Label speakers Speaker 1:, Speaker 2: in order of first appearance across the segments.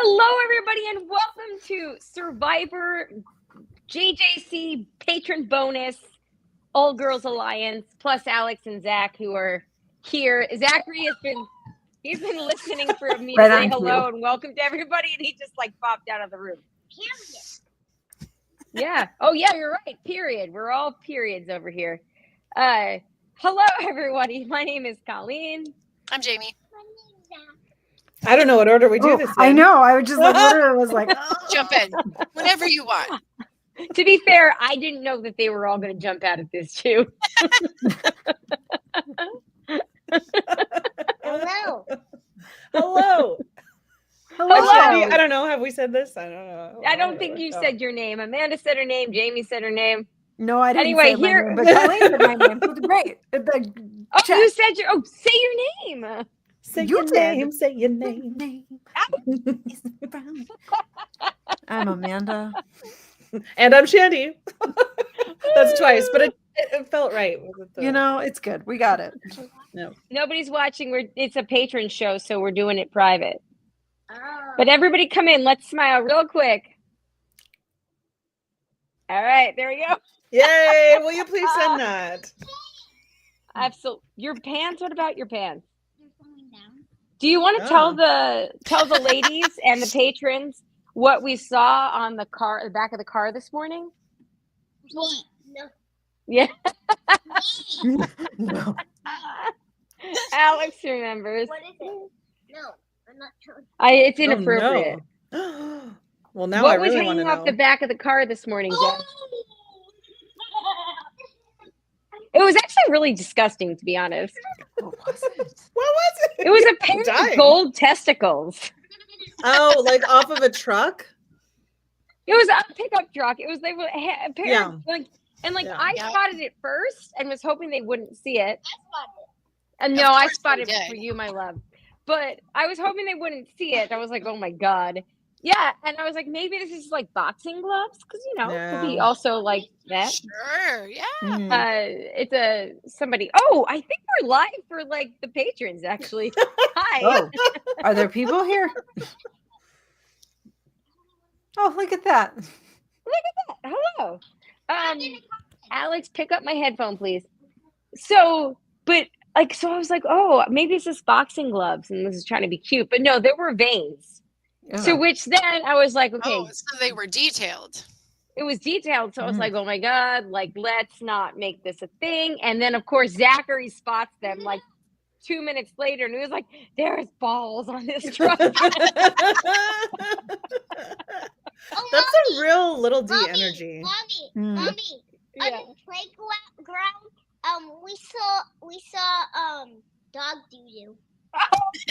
Speaker 1: Hello, everybody, and welcome to Survivor JJC Patron Bonus All Girls Alliance, plus Alex and Zach, who are here. Zachary he's been listening for me to say hello and welcome to everybody, and he just popped out of the room. Period. Yeah. Oh, yeah, you're right. Period. We're all periods over here. Hello, everybody. My name is Colleen.
Speaker 2: I'm Jamie.
Speaker 3: I don't know what order we do this in.
Speaker 4: I know. I was just like,
Speaker 2: jump in whenever you want.
Speaker 1: To be fair, I didn't know that they were all going to jump out at this too.
Speaker 3: Hello.
Speaker 1: Hello.
Speaker 3: I don't know. Have we said this? I don't know.
Speaker 1: I don't think you said your name. Amanda said her name. Jamie said her name.
Speaker 4: No, I didn't.
Speaker 1: Anyway,
Speaker 4: say here, my name, but Colleen said my name. It was great.
Speaker 1: You said say your name.
Speaker 3: Say your name. Say your name.
Speaker 4: I'm Amanda.
Speaker 3: And I'm Shandy. That's twice, but it felt right.
Speaker 4: It's good. We got it.
Speaker 3: No.
Speaker 1: Nobody's watching. It's a patron show, so we're doing it private. But everybody come in. Let's smile real quick. All right, there we go.
Speaker 3: Yay! Will you please send that?
Speaker 1: Absolutely. Your pants? What about your pants? Do you want to tell the ladies and the patrons what we saw on the back of the car this morning?
Speaker 5: What? No.
Speaker 1: Yeah.
Speaker 4: No.
Speaker 1: Alex remembers.
Speaker 5: What is it? No, I'm not telling.
Speaker 1: It's inappropriate.
Speaker 3: Oh, no. Well, now
Speaker 1: what
Speaker 3: I really
Speaker 1: was
Speaker 3: want to
Speaker 1: hanging
Speaker 3: know.
Speaker 1: off the back of the car this morning, Jeff? It was actually really disgusting, to be honest.
Speaker 4: What was it?
Speaker 3: What was it?
Speaker 1: It was a pair of gold testicles.
Speaker 3: Oh, like off of a truck?
Speaker 1: It was a pickup truck. It was a pair of, I spotted it first and was hoping they wouldn't see it. And no, I spotted it for you, my love. But I was hoping they wouldn't see it. I was like, oh my God. Yeah, and I was like, maybe this is like boxing gloves, because it could be also like that.
Speaker 2: Sure, yeah.
Speaker 1: It's somebody. Oh, I think we're live for the patrons actually. Hi.
Speaker 4: Oh, are there people here? Oh, look at that!
Speaker 1: Look at that. Hello. Alex, pick up my headphone, please. So I was like, oh, maybe it's just boxing gloves, and this is trying to be cute, but no, there were veins. So which then I was like, okay.
Speaker 2: Oh, so they were detailed.
Speaker 1: It was detailed. So I was like, oh my God, let's not make this a thing. And then of course, Zachary spots them 2 minutes later. And he was like, there's balls on this truck.
Speaker 3: That's a real little D energy.
Speaker 5: Mommy, on the playground, we saw dog doo-doo.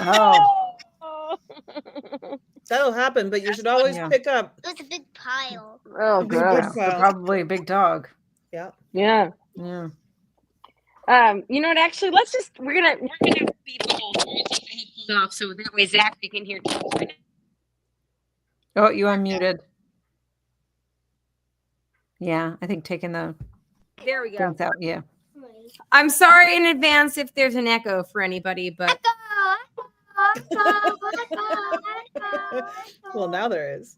Speaker 4: Oh.
Speaker 3: That'll happen, but you should always pick up.
Speaker 5: It was a big pile.
Speaker 1: Oh, gross.
Speaker 4: Probably a big dog.
Speaker 3: Yeah.
Speaker 4: Yeah.
Speaker 1: You know what? Actually, we're gonna be bold. We're gonna take the headphones off so that way Zachary can hear too.
Speaker 4: Oh, you unmuted. Yeah, I think taking the.
Speaker 1: There we go.
Speaker 4: Out, yeah.
Speaker 1: I'm sorry in advance if there's an echo for anybody, but.
Speaker 3: Well, now there is.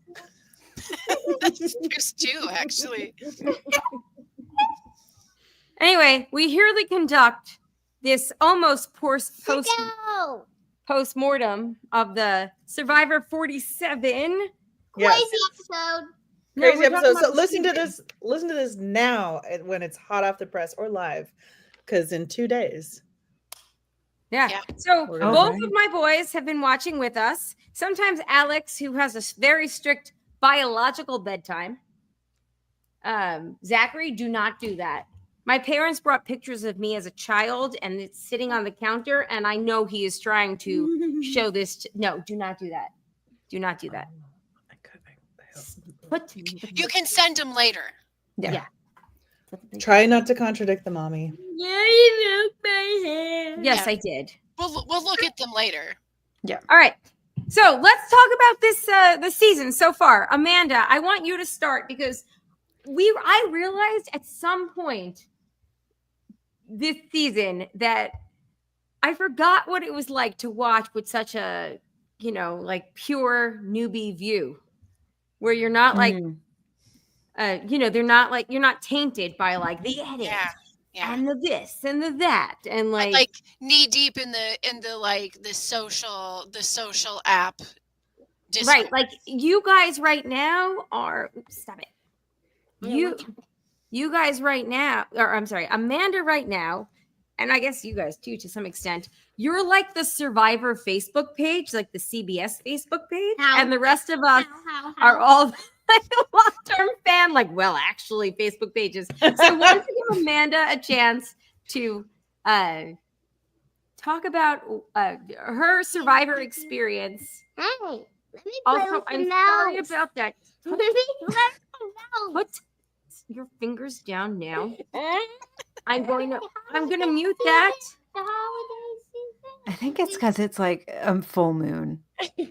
Speaker 2: There's two, actually.
Speaker 1: Anyway, we hereby conduct this almost post-mortem of the Survivor 47.
Speaker 3: Yes.
Speaker 5: Crazy episode.
Speaker 3: Crazy episode. So listen to this. Listen to this now when it's hot off the press or live, because in 2 days.
Speaker 1: Yeah. So both of my boys have been watching with us. Sometimes Alex, who has a very strict biological bedtime. Zachary, do not do that. My parents brought pictures of me as a child, and it's sitting on the counter, and I know he is trying to show this. No, do not do that. Do not do that.
Speaker 2: You can send them later.
Speaker 1: Yeah.
Speaker 3: Try not to contradict the mommy.
Speaker 1: Yeah, you broke my hand. Yes, I did.
Speaker 2: We'll look at them later.
Speaker 4: Yeah.
Speaker 1: All right. So let's talk about this season so far. Amanda, I want you to start because I realized at some point this season that I forgot what it was like to watch with such a like pure newbie view, where you're not like, they're not like, you're not tainted by like the edit
Speaker 2: Yeah.
Speaker 1: and the this and the that and
Speaker 2: Like knee deep in the like the social app.
Speaker 1: right. Like you guys right now are stop it. You guys right now, or I'm sorry, Amanda right now, and I guess you guys too to some extent, you're like the Survivor Facebook page, like the CBS Facebook page, and the rest of us are all like a long-term fan, like, well, actually, Facebook pages. So I want to give Amanda a chance to talk about her Survivor experience.
Speaker 5: Hey, let me play
Speaker 1: Also,
Speaker 5: with
Speaker 1: I'm
Speaker 5: the
Speaker 1: sorry
Speaker 5: mouse.
Speaker 1: about that.
Speaker 5: Let me play with the mouse.
Speaker 1: Put your fingers down now. I'm gonna mute that.
Speaker 5: The holiday season.
Speaker 4: I think it's because it's like a full moon.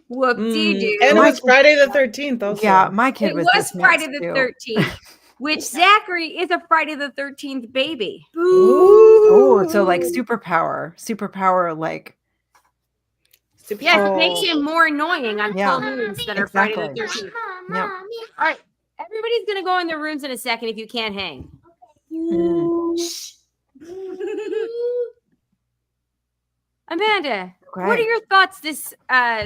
Speaker 1: Whoop-dee-doo.
Speaker 3: And it
Speaker 4: My-
Speaker 3: was Friday the 13th also.
Speaker 4: Yeah, my kid
Speaker 1: It
Speaker 4: was
Speaker 1: was
Speaker 4: this mix,
Speaker 1: Friday the
Speaker 4: too.
Speaker 1: 13th, which Zachary is a Friday the 13th baby.
Speaker 4: Oh, so like superpower, like
Speaker 1: Yes, it makes him more annoying on
Speaker 4: Yeah,
Speaker 1: full moons that are Friday the
Speaker 4: exactly.
Speaker 1: 13th.
Speaker 4: Yep.
Speaker 1: All right, everybody's gonna go in their rooms in a second if you can't hang. Amanda, what are
Speaker 4: Great.
Speaker 1: your thoughts this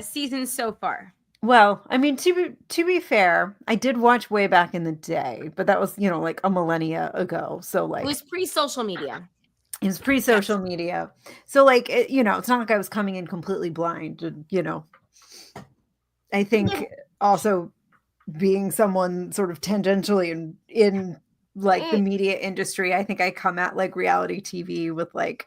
Speaker 1: season so far?
Speaker 4: Well, I mean, to be fair, I did watch way back in the day, but that was, like a millennia ago. So like
Speaker 1: It was pre-social media.
Speaker 4: it was pre-social media. So like it's not like I was coming in completely blind, I think also being someone sort of tangentially in like the media industry, I think I come at like reality TV with like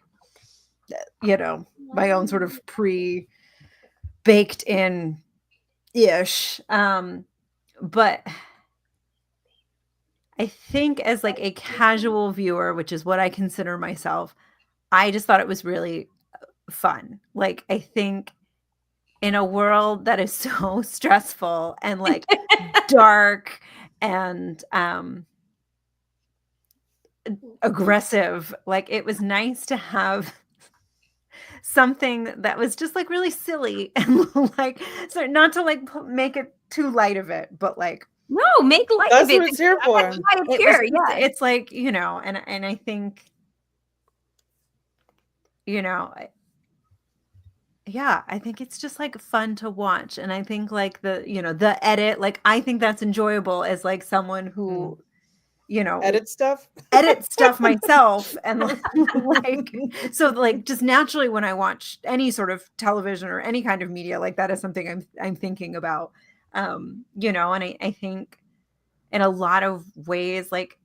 Speaker 4: my own sort of pre-baked in ish. But I think as like a casual viewer, which is what I consider myself, I just thought it was really fun. Like I think in a world that is so stressful and like dark and aggressive, like it was nice to have something that was just like really silly and like, so not to like make it too light of it, but like
Speaker 1: No, make light
Speaker 3: That's
Speaker 1: of it.
Speaker 3: what it's here for.
Speaker 1: That's why it's here. Yeah.
Speaker 4: it's like and I think I think it's just like fun to watch, and I think like the edit, like I think that's enjoyable as like someone who
Speaker 3: Edit stuff.
Speaker 4: edit stuff myself, and like so like just naturally when I watch any sort of television or any kind of media, like that is something I'm thinking about, and I think in a lot of ways like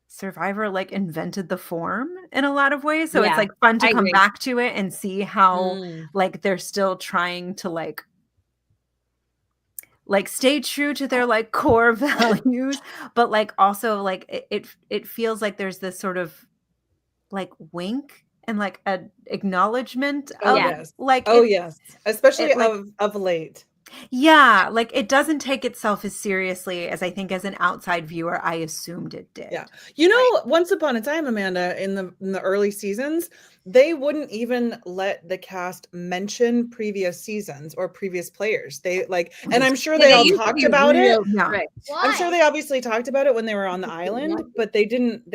Speaker 4: Survivor like invented the form in a lot of ways, so it's like fun to
Speaker 1: I
Speaker 4: come
Speaker 1: agree.
Speaker 4: back to it and see how like they're still trying to like stay true to their like core values, but like also like it feels like there's this sort of like wink and like an acknowledgement of
Speaker 3: Yes.
Speaker 4: like
Speaker 3: Yes, especially
Speaker 4: like-
Speaker 3: of late.
Speaker 4: yeah, like it doesn't take itself as seriously as I think as an outside viewer I assumed it did.
Speaker 3: Yeah. Once upon a time, Amanda, in the early seasons, they wouldn't even let the cast mention previous seasons or previous players. They like, and I'm sure they all
Speaker 1: used to
Speaker 3: talked
Speaker 1: be
Speaker 3: about it.
Speaker 4: Yeah.
Speaker 1: Right.
Speaker 3: I'm sure they obviously talked about it when they were on the island, but they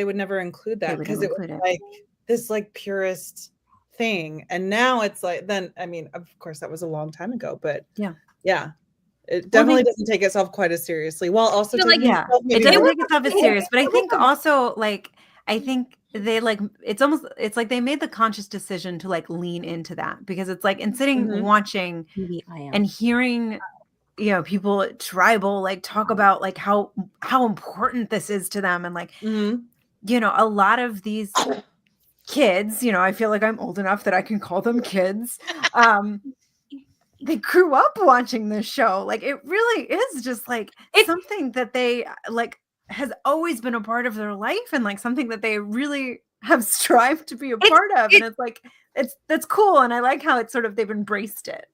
Speaker 3: would never include that
Speaker 4: would
Speaker 3: because
Speaker 4: never
Speaker 3: it was
Speaker 4: include it.
Speaker 3: like this like purist thing. And now it's like, then, I mean, of course that was a long time ago, but yeah. It definitely doesn't take itself quite as seriously. While also
Speaker 1: So, like,
Speaker 3: taking
Speaker 4: Yeah,
Speaker 3: itself
Speaker 4: it
Speaker 3: maybe
Speaker 4: doesn't
Speaker 3: more-
Speaker 4: take itself as serious, but I think also like I think they like it's like they made the conscious decision to like lean into that, because it's like in sitting
Speaker 3: Mhm.
Speaker 4: watching and hearing people at Tribal like talk about like how important this is to them, and like
Speaker 3: Mhm.
Speaker 4: a lot of these kids, I feel like I'm old enough that I can call them kids, they grew up watching this show. Like it really is just like it's something that they like has always been a part of their life, and like something that they really have strived to be a part of. And it's like that's cool, and I like how it's sort of they've embraced it.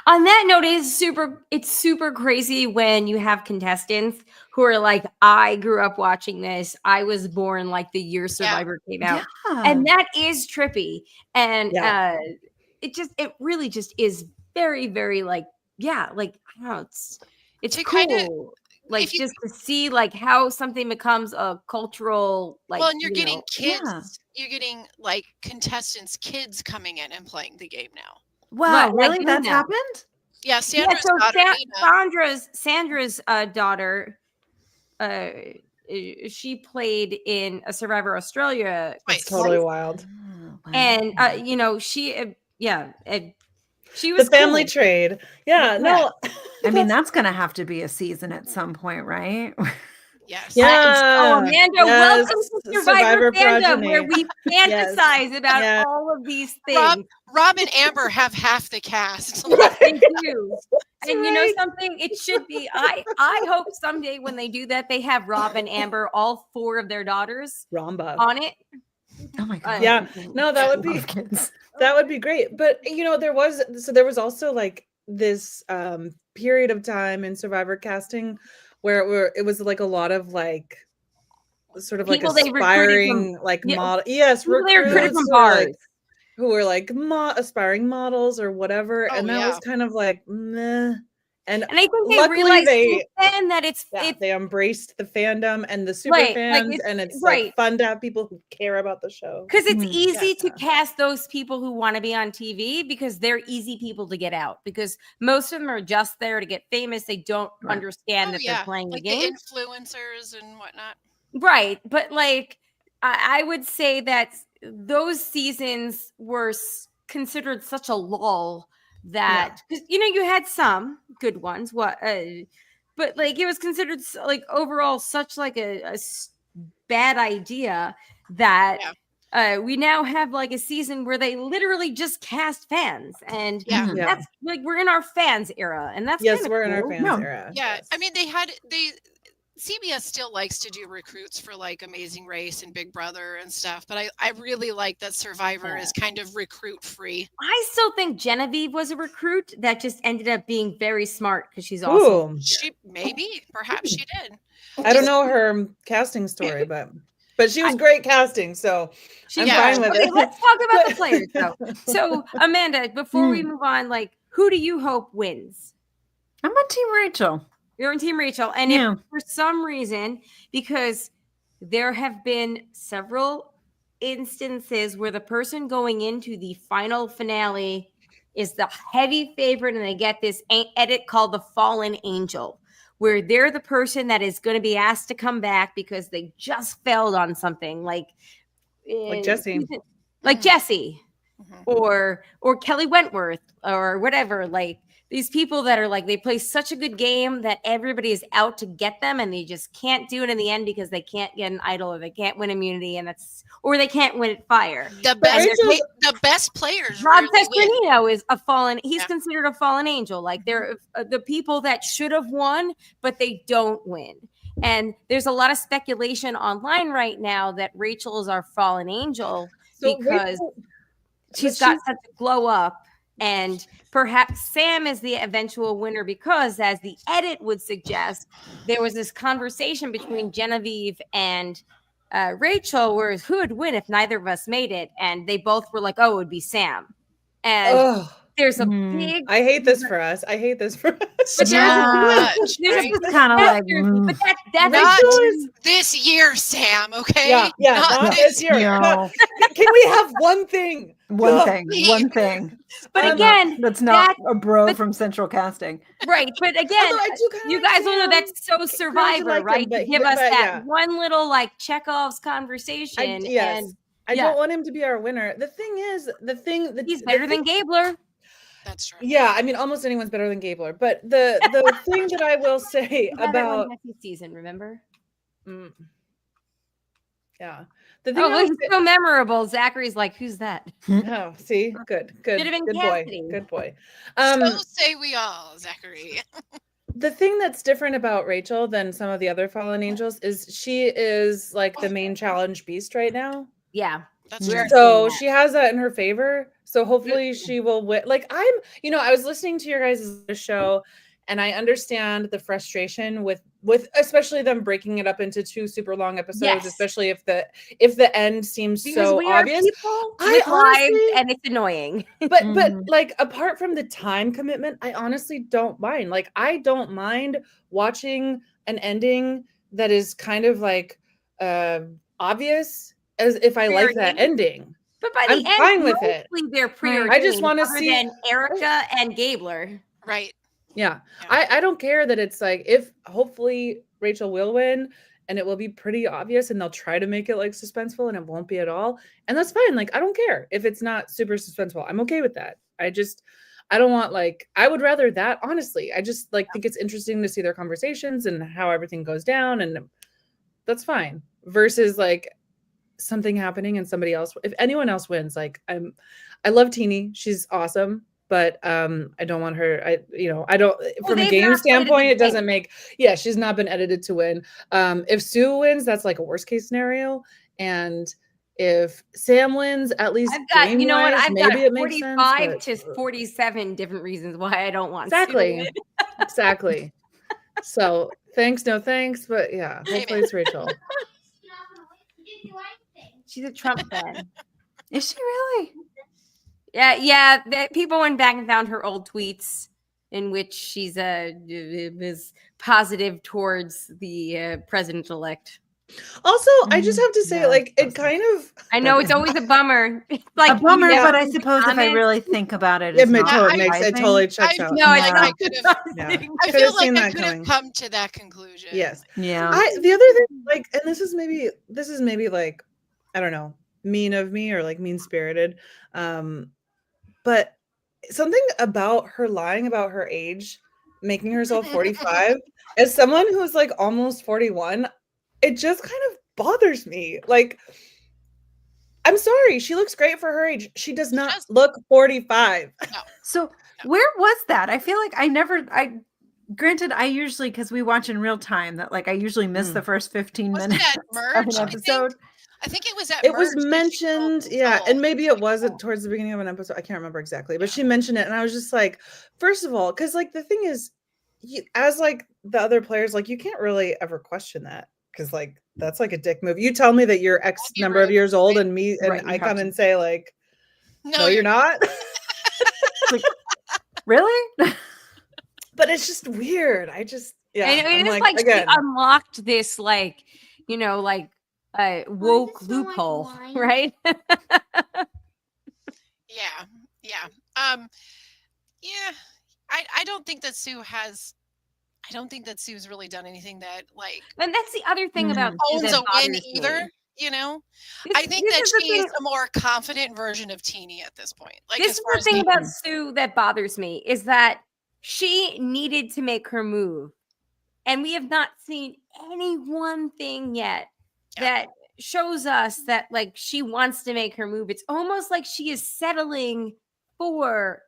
Speaker 1: On that note, it's super crazy when you have contestants who are like, I grew up watching this. I was born like the year Survivor came out.
Speaker 4: Yeah.
Speaker 1: And that is trippy. And
Speaker 3: Yeah.
Speaker 1: it really just is very, very like, yeah, like I don't know, it's
Speaker 2: To
Speaker 1: cool.
Speaker 2: kinda-
Speaker 1: like
Speaker 2: if you-
Speaker 1: just to see like how something becomes a cultural like
Speaker 2: well, and you're
Speaker 1: you
Speaker 2: getting
Speaker 1: know,
Speaker 2: kids.
Speaker 4: yeah.
Speaker 2: You're getting like contestants, kids coming in and playing the game now.
Speaker 4: Wow,
Speaker 1: like
Speaker 4: really?
Speaker 1: doing
Speaker 4: That's
Speaker 1: that.
Speaker 4: happened?
Speaker 2: Yeah,
Speaker 1: Yeah,
Speaker 2: Sandra's
Speaker 1: so
Speaker 2: daughter Nina.
Speaker 1: Sandra's daughter, she played in a Survivor Australia,
Speaker 2: Twice.
Speaker 3: Totally wild.
Speaker 4: Oh, wow.
Speaker 1: and you know she, she
Speaker 3: The
Speaker 1: was
Speaker 3: family
Speaker 1: cool.
Speaker 3: trade. Yeah,
Speaker 1: Yeah.
Speaker 3: no.
Speaker 4: I mean, that's going to have to be a season at some point, right?
Speaker 2: Yes.
Speaker 3: Yeah.
Speaker 1: Amanda,
Speaker 3: Yes,
Speaker 1: welcome to Survivor Fandom, where
Speaker 3: progeny.
Speaker 1: we fantasize about
Speaker 3: Yes.
Speaker 1: all of these
Speaker 2: Rob,
Speaker 1: things.
Speaker 2: Rob and Amber have half the cast.
Speaker 1: They do.
Speaker 3: That's
Speaker 1: And you know
Speaker 3: right.
Speaker 1: something? It should be. I hope someday when they do that, they have Rob and Amber, all 4 of their daughters,
Speaker 3: Ramba.
Speaker 1: on it.
Speaker 4: Oh my God.
Speaker 3: Yeah. No, that
Speaker 4: I
Speaker 3: would be
Speaker 4: love kids.
Speaker 3: that would be great. But you know, there was also like this period of time in Survivor casting where it was like a lot of like sort of
Speaker 1: People
Speaker 3: like
Speaker 1: they recruited from-
Speaker 3: aspiring like
Speaker 1: yeah,
Speaker 3: model. Yes,
Speaker 1: people they recruited
Speaker 3: recruits
Speaker 1: from
Speaker 3: who were like
Speaker 1: bars.
Speaker 3: who were like aspiring models or whatever,
Speaker 2: Oh,
Speaker 3: and that
Speaker 2: yeah.
Speaker 3: was kind of like meh. And
Speaker 1: And I think they
Speaker 3: luckily
Speaker 1: realized
Speaker 3: they
Speaker 1: since then that it's
Speaker 3: they embraced the fandom and the super
Speaker 1: Right, like,
Speaker 3: fans,
Speaker 1: it's-
Speaker 3: and it's
Speaker 1: right.
Speaker 3: like fun to have people who care about the show.
Speaker 1: because it's
Speaker 4: Mm,
Speaker 1: easy to
Speaker 3: yeah.
Speaker 1: cast those people who want to be on TV because they're easy people to get out because most of them are just there to get famous. They don't
Speaker 4: Right.
Speaker 1: understand
Speaker 2: Oh,
Speaker 1: that
Speaker 2: yeah.
Speaker 1: they're playing
Speaker 2: Like
Speaker 1: the game.
Speaker 2: the influencers and whatnot.
Speaker 1: Right. But like, I would say that those seasons were considered such a lull that, 'cause, you know, you had some good ones, but like it was considered like overall such like a bad idea that we now have like a season where they literally just cast fans. And
Speaker 2: Yeah.
Speaker 4: Mhm.
Speaker 3: Yeah.
Speaker 1: that's like, we're in our fans era. And that's
Speaker 3: Yes,
Speaker 1: kinda
Speaker 3: we're in our
Speaker 1: cool.
Speaker 3: fans
Speaker 4: No.
Speaker 3: era.
Speaker 2: Yeah.
Speaker 3: Yes.
Speaker 2: I mean, CBS still likes to do recruits for like Amazing Race and Big Brother and stuff, but I really like that Survivor is kind of recruit free.
Speaker 1: I still think Genevieve was a recruit that just ended up being very smart because she's also
Speaker 3: Ooh,
Speaker 2: Perhaps she did.
Speaker 3: I don't know her casting story, but she was great casting, so I'm
Speaker 2: Yeah.
Speaker 3: fine with
Speaker 1: okay,
Speaker 3: it.
Speaker 1: let's talk about the players though. So Amanda, before we
Speaker 3: Mm.
Speaker 1: move on, like who do you hope wins?
Speaker 4: I'm on Team Rachel.
Speaker 1: You're on Team Rachel. And
Speaker 4: Yeah.
Speaker 1: if for some reason, because there have been several instances where the person going into the final finale is the heavy favorite and they get this edit called the fallen angel, where they're the person that is going to be asked to come back because they just failed on something like
Speaker 3: Jesse.
Speaker 1: like Jesse
Speaker 2: Mhm.
Speaker 1: or Kelly Wentworth or whatever, like these people that are like they play such a good game that everybody is out to get them and they just can't do it in the end because they can't get an idol or they can't win immunity or they can't win fire.
Speaker 2: The best players.
Speaker 1: Rob
Speaker 2: rarely win.
Speaker 1: Cesternino is he's
Speaker 2: Yeah.
Speaker 1: considered a fallen angel. Like they're the people that should have won, but they don't win. And there's a lot of speculation online right now that Rachel is our fallen angel
Speaker 3: So
Speaker 1: because
Speaker 3: Rachel-
Speaker 1: she's
Speaker 3: but
Speaker 1: got such a glow up. And perhaps Sam is the eventual winner because, as the edit would suggest, there was this conversation between Genevieve and Rachel where who would win if neither of us made it? And they both were like, oh, it would be Sam. And
Speaker 3: Ugh,
Speaker 1: there's a
Speaker 4: Mm.
Speaker 1: big
Speaker 3: I hate this for us. I hate this for us.
Speaker 1: but
Speaker 4: Yeah.
Speaker 1: there's
Speaker 2: Right?
Speaker 1: a
Speaker 4: Kind of like,
Speaker 1: but that's
Speaker 2: Not
Speaker 3: Rachel
Speaker 2: this year, Sam. Okay.
Speaker 3: Yeah,
Speaker 2: Not
Speaker 3: not this year.
Speaker 4: no.
Speaker 3: Not- Can we have one thing?
Speaker 4: One
Speaker 3: Ugh.
Speaker 4: thing.
Speaker 1: but
Speaker 3: Um,
Speaker 1: again,
Speaker 4: That's not
Speaker 1: that-
Speaker 4: a bro
Speaker 1: but-
Speaker 4: from Central Casting.
Speaker 1: right. But again,
Speaker 3: Although I do kinda
Speaker 1: you
Speaker 3: like
Speaker 1: guys all know
Speaker 3: Sam.
Speaker 1: that's so
Speaker 3: Crazy
Speaker 1: Survivor,
Speaker 3: like him,
Speaker 1: right?
Speaker 3: but
Speaker 1: To
Speaker 3: he-
Speaker 1: give us
Speaker 3: but
Speaker 1: that
Speaker 3: yeah.
Speaker 1: one little like Chekhov's conversation.
Speaker 3: Yes.
Speaker 1: And
Speaker 3: I
Speaker 1: yeah.
Speaker 3: don't want him to be our winner. The thing is,
Speaker 1: he's better than Gabler.
Speaker 2: That's true.
Speaker 3: Yeah, I mean, almost anyone's better than Gabler. But the thing that I will say about
Speaker 1: season, remember?
Speaker 3: Mm. Yeah, the thing
Speaker 1: Oh,
Speaker 3: I
Speaker 1: well,
Speaker 3: will
Speaker 1: he's
Speaker 3: say-
Speaker 1: so memorable. Zachary's like, who's that?
Speaker 3: oh, see, good,
Speaker 1: Should've been
Speaker 3: good
Speaker 1: Cassidy.
Speaker 3: boy, good boy.
Speaker 2: So say we all, Zachary.
Speaker 3: The thing that's different about Rachel than some of the other fallen angels is she is like the main challenge beast right now.
Speaker 1: Yeah.
Speaker 2: That's
Speaker 1: We're
Speaker 2: true.
Speaker 3: So
Speaker 1: seeing that.
Speaker 3: she has that in her favor. So hopefully she will win. Like I was listening to your guys' show, and I understand the frustration with especially them breaking it up into 2 super long episodes,
Speaker 1: Yes.
Speaker 3: especially if the end seems
Speaker 1: Because
Speaker 3: so
Speaker 1: we are
Speaker 3: obvious.
Speaker 1: people
Speaker 3: I
Speaker 1: with lives,
Speaker 3: honestly-
Speaker 1: and it's annoying.
Speaker 3: But
Speaker 4: Mhm.
Speaker 3: like apart from the time commitment, I honestly don't mind. Like I don't mind watching an ending that is kind of like obvious as if I like that
Speaker 1: Preordained.
Speaker 3: ending.
Speaker 1: But by the
Speaker 3: I'm
Speaker 1: end,
Speaker 3: fine with it.
Speaker 1: mostly they're
Speaker 4: Right.
Speaker 1: preordained.
Speaker 3: I just wanna
Speaker 1: other
Speaker 3: see-
Speaker 1: than Erica and Gabler.
Speaker 2: Right.
Speaker 3: Yeah.
Speaker 2: Yeah.
Speaker 3: I don't care that it's like if hopefully Rachel will win and it will be pretty obvious and they'll try to make it like suspenseful and it won't be at all. And that's fine. Like I don't care if it's not super suspenseful. I'm okay with that. I don't want like I would rather that honestly. I just like think it's interesting to see their conversations and how everything goes down and that's fine. Versus like something happening and somebody else if anyone else wins like I love Teenie. She's awesome. But I don't want her. I don't. From a
Speaker 1: they've
Speaker 3: game
Speaker 1: not played a
Speaker 3: standpoint,
Speaker 1: good
Speaker 3: it doesn't
Speaker 1: game.
Speaker 3: make. Yeah, she's not been edited to win. If Sue wins, that's like a worst case scenario. And if Sam wins, at least
Speaker 1: I've got, you know what?
Speaker 3: game-wise,
Speaker 1: I've got
Speaker 3: maybe it makes sense.
Speaker 1: 45
Speaker 3: but-
Speaker 1: to 47 different reasons why I don't want Sue to
Speaker 3: Exactly.
Speaker 1: win.
Speaker 3: Exactly. So thanks, no thanks, but yeah, hopefully
Speaker 2: Amen.
Speaker 3: it's Rachel.
Speaker 1: She's a Trump fan.
Speaker 4: Is she really?
Speaker 1: Yeah. People went back and found her old tweets in which she's was positive towards the president-elect.
Speaker 3: Also, I just have to say,
Speaker 4: Yeah,
Speaker 3: like, it
Speaker 4: that's
Speaker 3: kind of.
Speaker 1: I know it's always a bummer. Like
Speaker 4: A bummer,
Speaker 3: yeah.
Speaker 4: but I suppose if I
Speaker 1: comments.
Speaker 4: really think about it,
Speaker 3: It
Speaker 4: it's not
Speaker 3: totally makes it
Speaker 4: surprising.
Speaker 3: totally checks
Speaker 2: I-
Speaker 3: out.
Speaker 1: No, it's
Speaker 4: Yeah.
Speaker 1: not.
Speaker 2: I could have.
Speaker 3: Yeah.
Speaker 2: I
Speaker 3: Could've
Speaker 2: feel like
Speaker 3: seen
Speaker 2: I
Speaker 3: that
Speaker 2: could have
Speaker 3: coming.
Speaker 2: come to that conclusion.
Speaker 3: Yes.
Speaker 4: Yeah.
Speaker 3: The other thing, like, and this is maybe like, I don't know, mean of me or like mean spirited. But something about her lying about her age, making herself 45, as someone who's like almost 41, it just kind of bothers me. Like, I'm sorry, she looks great for her age. She does not
Speaker 2: does.
Speaker 3: look 45.
Speaker 4: So where was that? I feel like granted, I usually, because we watch in real time, that like I usually miss
Speaker 3: Mm.
Speaker 4: the first 15
Speaker 2: Wasn't
Speaker 4: minutes
Speaker 2: that
Speaker 4: of
Speaker 2: merge?
Speaker 4: an episode.
Speaker 2: I think it was at
Speaker 3: It was
Speaker 2: merge that she
Speaker 3: mentioned,
Speaker 2: told-
Speaker 3: yeah,
Speaker 2: told.
Speaker 3: and maybe it wasn't towards the beginning of an episode. I can't remember exactly, but she mentioned it, and I was just like, first of all, because like the thing is, as like the other players, like you can't really ever question that because like that's like a dick move. You tell me that you're X
Speaker 2: That'd be
Speaker 3: number of
Speaker 2: rude,
Speaker 3: years old,
Speaker 2: right?
Speaker 3: and me and
Speaker 4: Right, you
Speaker 3: I
Speaker 4: have
Speaker 3: come
Speaker 4: to-
Speaker 3: and say like,
Speaker 2: No,
Speaker 3: no, you're not.
Speaker 4: Really?
Speaker 3: But it's just weird. I just
Speaker 1: And
Speaker 3: I'm
Speaker 1: it is like
Speaker 3: again.
Speaker 1: she unlocked this like, like woke
Speaker 5: smell like
Speaker 1: loophole,
Speaker 5: wine?
Speaker 1: right?
Speaker 2: Yeah. Yeah. I don't think that Sue has. I don't think that Sue's really done anything that like
Speaker 1: And that's the other thing about Sue
Speaker 2: owns
Speaker 1: that
Speaker 2: a win
Speaker 1: bothers
Speaker 2: either.
Speaker 1: me.
Speaker 2: You know,
Speaker 1: This-
Speaker 2: I think
Speaker 1: this
Speaker 2: that
Speaker 1: is the
Speaker 2: she is
Speaker 1: thing-
Speaker 2: a more confident version of Teenie at this point. Like
Speaker 1: This
Speaker 2: as
Speaker 1: is
Speaker 2: far
Speaker 1: the
Speaker 2: as
Speaker 1: thing
Speaker 2: me-
Speaker 1: about Sue that bothers me is that she needed to make her move. And we have not seen any one thing yet
Speaker 2: Yeah.
Speaker 1: that shows us that like she wants to make her move. It's almost like she is settling for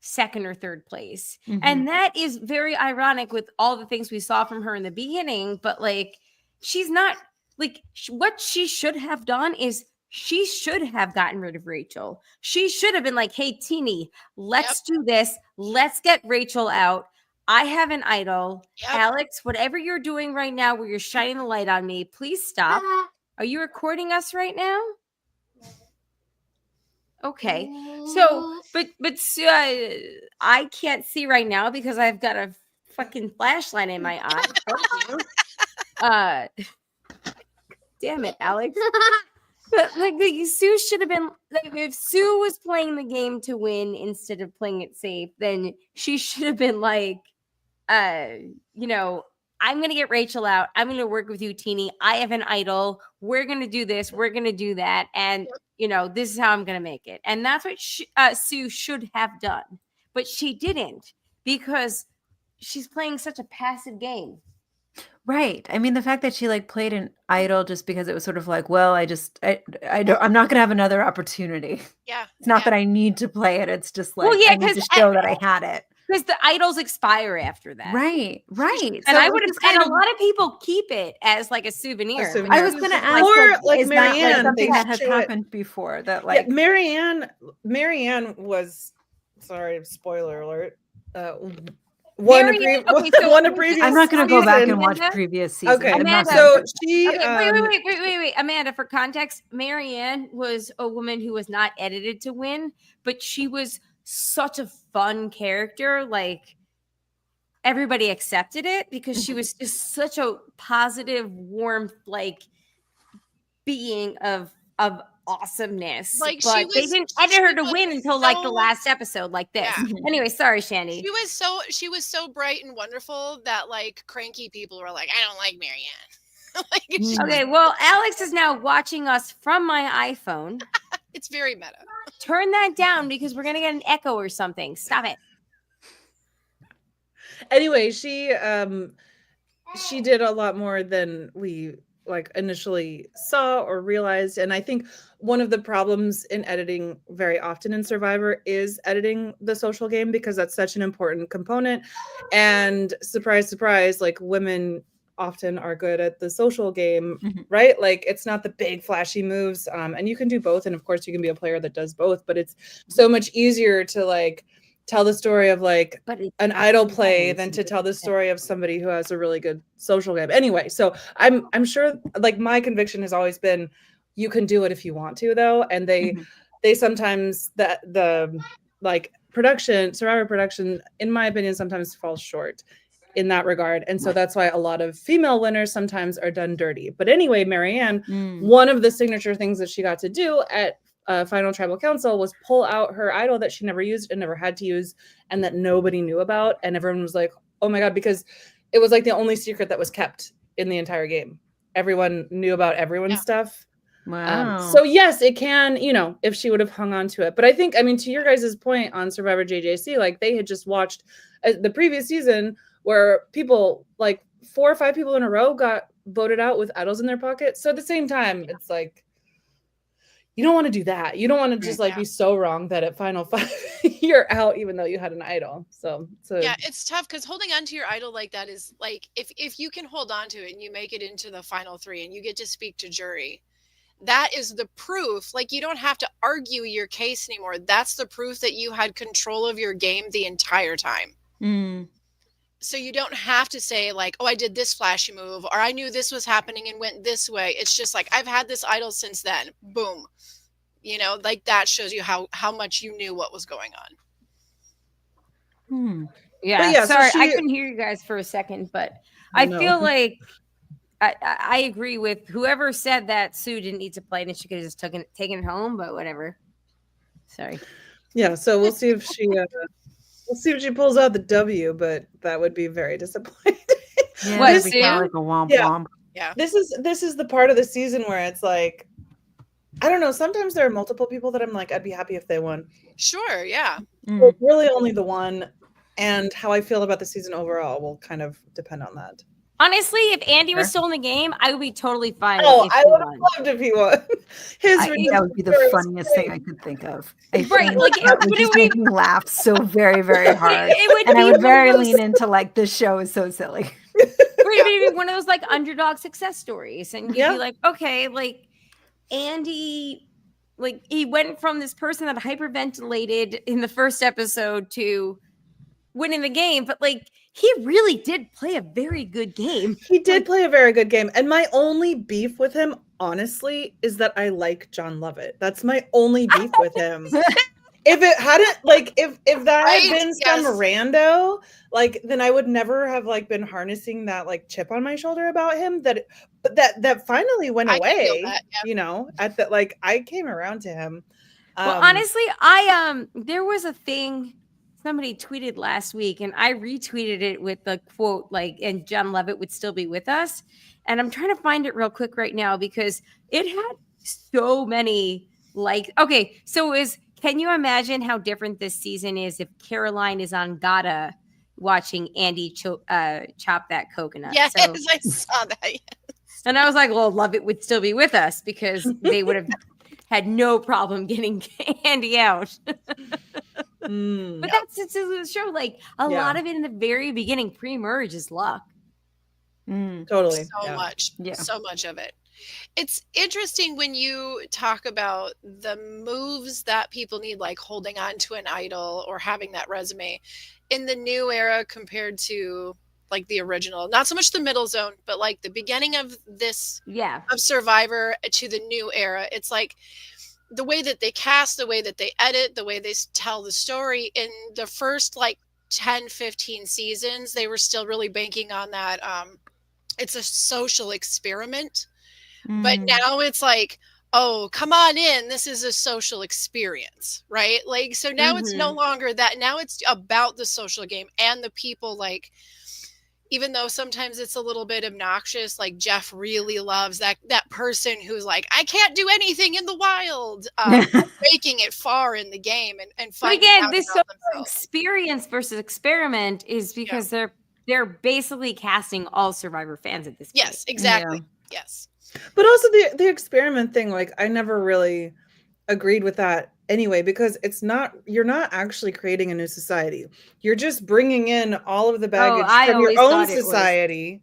Speaker 1: second or third place.
Speaker 4: Mhm.
Speaker 1: And that is very ironic with all the things we saw from her in the beginning, but like she's not like what she should have done is she should have gotten rid of Rachel. She should have been like, "Hey Teenie, let's do this. Let's get Rachel out. I have an idol.
Speaker 2: Yep.
Speaker 1: Alex, whatever you're doing right now where you're shining the light on me, please stop. Are you recording us right now?" Okay. So, but I can't see right now because I've got a fucking flashlight in my eye. Fuck you. Damn it, Alex. But like Sue should have been like if Sue was playing the game to win instead of playing it safe, then she should have been like, I'm gonna get Rachel out. I'm gonna work with you, Teenie. I have an idol. We're gonna do this. We're gonna do that, and this is how I'm gonna make it. And that's what Sue should have done, but she didn't because she's playing such a passive game.
Speaker 4: Right. I mean, the fact that she like played an idol just because it was sort of like, well, I don't, I'm not going to have another opportunity.
Speaker 2: Yeah.
Speaker 4: It's not
Speaker 2: yeah.
Speaker 4: that I need to play it. It's just like,
Speaker 1: Well, yeah,
Speaker 4: I need to
Speaker 1: 'cause
Speaker 4: show that I had it.
Speaker 1: Because the idols expire after that.
Speaker 4: Right.
Speaker 1: And
Speaker 4: So
Speaker 1: I
Speaker 4: it
Speaker 1: would have
Speaker 4: was
Speaker 1: and
Speaker 4: kind
Speaker 1: a
Speaker 4: of-
Speaker 1: lot of people keep it as like a souvenir.
Speaker 3: souvenir.
Speaker 1: but
Speaker 4: I was
Speaker 1: Sue's
Speaker 4: going to
Speaker 1: just
Speaker 4: ask,
Speaker 3: Or,
Speaker 4: like,
Speaker 3: like
Speaker 4: is that like
Speaker 3: Marianne,
Speaker 4: something
Speaker 3: they
Speaker 4: that has
Speaker 3: show it-
Speaker 4: happened before? That
Speaker 3: Yeah,
Speaker 4: like,
Speaker 3: Marianne was sorry, spoiler alert.
Speaker 1: Marianne- okay, so-
Speaker 3: one of previous.
Speaker 4: I'm not going to go back and
Speaker 3: season.
Speaker 4: watch
Speaker 1: Amanda?
Speaker 4: previous seasons.
Speaker 3: Okay,
Speaker 4: I'm not
Speaker 1: Amanda,
Speaker 4: gonna-
Speaker 3: so she.
Speaker 1: Okay, wait. Amanda, for context, Marianne was a woman who was not edited to win, but she was such a fun character. Like, everybody accepted it because she was just such a positive, warm, like, being of awesomeness.
Speaker 2: Like,
Speaker 1: but
Speaker 2: she
Speaker 1: they
Speaker 2: was-
Speaker 1: didn't edit her
Speaker 2: she
Speaker 1: to
Speaker 2: was
Speaker 1: win until like the
Speaker 2: so-
Speaker 1: last episode, like this.
Speaker 2: Yeah.
Speaker 1: Anyway, sorry, Shandy.
Speaker 2: She was so bright and wonderful that like cranky people were like, I don't like Marianne. Like, it's,
Speaker 1: Okay, well, Alex is now watching us from my iPhone.
Speaker 2: it's very meta.
Speaker 1: Turn that down because we're gonna get an echo or something. Stop it.
Speaker 3: Anyway, she did a lot more than we like initially saw or realized, and I think one of the problems in editing very often in Survivor is editing the social game, because that's such an important component. And surprise, surprise, like women often are good at the social game, right? Like it's not the big flashy moves, and you can do both, and of course you can be a player that does both, but it's so much easier to like tell the story of like an idol play than to tell the story of somebody who has a really good social game. Anyway, so I'm sure, like, my conviction has always been you can do it if you want to, though, and they sometimes the like Survivor production, in my opinion, sometimes falls short in that regard, and so that's why a lot of female winners sometimes are done dirty. But anyway, Marianne, one of the signature things that she got to do at Final Tribal Council was pull out her idol that she never used and never had to use, and that nobody knew about, and everyone was like, oh my god, because it was like the only secret that was kept in the entire game. Everyone knew about everyone's stuff.
Speaker 4: Wow.
Speaker 3: So yes, it can, if she would have hung on to it. But I think, I mean, to your guys' point on Survivor JJC, like they had just watched the previous season where people, like 4 or 5 people in a row, got voted out with idols in their pocket. So at the same time, it's like, you don't want to do that. You don't want to just like be so wrong that at final 5 you're out, even though you had an idol. So
Speaker 2: yeah, it's tough because holding on to your idol like that is like, if you can hold on to it and you make it into the final 3 and you get to speak to jury, that is the proof. Like, you don't have to argue your case anymore. That's the proof that you had control of your game the entire time. So you don't have to say like, oh, I did this flashy move, or I knew this was happening and went this way. It's just like, I've had this idol since then. Boom. Like that shows you how much you knew what was going on.
Speaker 1: Yeah,
Speaker 3: so
Speaker 1: sorry,
Speaker 3: she-
Speaker 1: I couldn't hear you guys for a second, but I feel like I agree with whoever said that Sue didn't need to play and she could have just taken it home, but whatever. Sorry.
Speaker 3: Yeah, so we'll see if she pulls out the W, but that would be very disappointing.
Speaker 4: Yeah,
Speaker 1: What,
Speaker 4: it'd be kinda
Speaker 1: Sue?
Speaker 4: like a womp
Speaker 3: Yeah.
Speaker 4: womp.
Speaker 2: Yeah.
Speaker 3: This is the part of the season where it's like, I don't know, sometimes there are multiple people that I'm like, I'd be happy if they won.
Speaker 2: Sure. Yeah.
Speaker 3: But really only the one, and how I feel about the season overall will kind of depend on that.
Speaker 1: Honestly, if Andy was still in the game, I would be totally fine.
Speaker 3: Oh,
Speaker 1: if
Speaker 3: I
Speaker 1: he
Speaker 3: would have
Speaker 1: won.
Speaker 3: loved if he won. His
Speaker 4: That would be the
Speaker 3: redemption
Speaker 4: funniest
Speaker 3: story
Speaker 4: thing I
Speaker 3: was
Speaker 4: could think of.
Speaker 1: Right, like,
Speaker 4: that
Speaker 1: but
Speaker 4: would
Speaker 1: it
Speaker 4: just
Speaker 1: would
Speaker 4: make me laugh so very, very hard.
Speaker 1: It would
Speaker 4: And I
Speaker 1: be
Speaker 4: would
Speaker 1: one of
Speaker 4: very
Speaker 1: those-
Speaker 4: lean into like, this show is so silly.
Speaker 1: Right, maybe one of those like underdog success stories, and you'd
Speaker 3: Yeah.
Speaker 1: be like, okay, like Andy, like he went from this person that hyperventilated in the first episode to winning the game, but like he really did play a very good game.
Speaker 3: He did play a very good game. And my only beef with him, honestly, is that I like John Lovett. That's my only beef with him. If it hadn't, like, if that
Speaker 2: Right,
Speaker 3: had been
Speaker 2: yes.
Speaker 3: some rando, like, then I would never have like been harnessing that like chip on my shoulder about him. That finally went
Speaker 2: I can feel
Speaker 3: away.
Speaker 2: that, yeah.
Speaker 3: At that, like, I came around to him.
Speaker 1: Well, honestly, I there was a thing somebody tweeted last week, and I retweeted it with the quote, like, and John Lovett would still be with us. And I'm trying to find it real quick right now because it had so many like. Okay, so can you imagine how different this season is if Caroline is on Gata watching Andy chop that coconut?
Speaker 2: Yes,
Speaker 1: So,
Speaker 2: I saw that.
Speaker 1: and I was like, well, Lovett would still be with us because they would have had no problem getting Andy out. But that's it's a show. Like a
Speaker 3: Yeah.
Speaker 1: lot of it in the very beginning, pre-merge is luck.
Speaker 3: Totally.
Speaker 2: So
Speaker 3: Yeah.
Speaker 2: much.
Speaker 4: Yeah.
Speaker 2: So much of it. It's interesting when you talk about the moves that people need, like holding on to an idol or having that resume. in the new era compared to like the original, not so much the middle zone, but like the beginning of this
Speaker 1: Yeah.
Speaker 2: of Survivor to the new era, it's like the way that they cast, the way that they edit, the way they tell the story. In the first like 10, 15 seasons, they were still really banking on that. It's a social experiment. But now it's like, oh, come on in. This is a social experience, right? Like, so now it's no longer that. Now it's about the social game and the people. Like, even though sometimes it's a little bit obnoxious, like Jeff really loves that person who's like, I can't do anything in the wild, making it far in the game and
Speaker 1: But
Speaker 2: finding
Speaker 1: again,
Speaker 2: out
Speaker 1: this
Speaker 2: about
Speaker 1: social
Speaker 2: themselves.
Speaker 1: experience versus experiment is because they're basically casting all Survivor fans at this point.
Speaker 2: Yes, exactly. Yes.
Speaker 3: But also the experiment thing, like I never really agreed with that anyway, because you're not actually creating a new society. You're just bringing in all of the baggage from your own society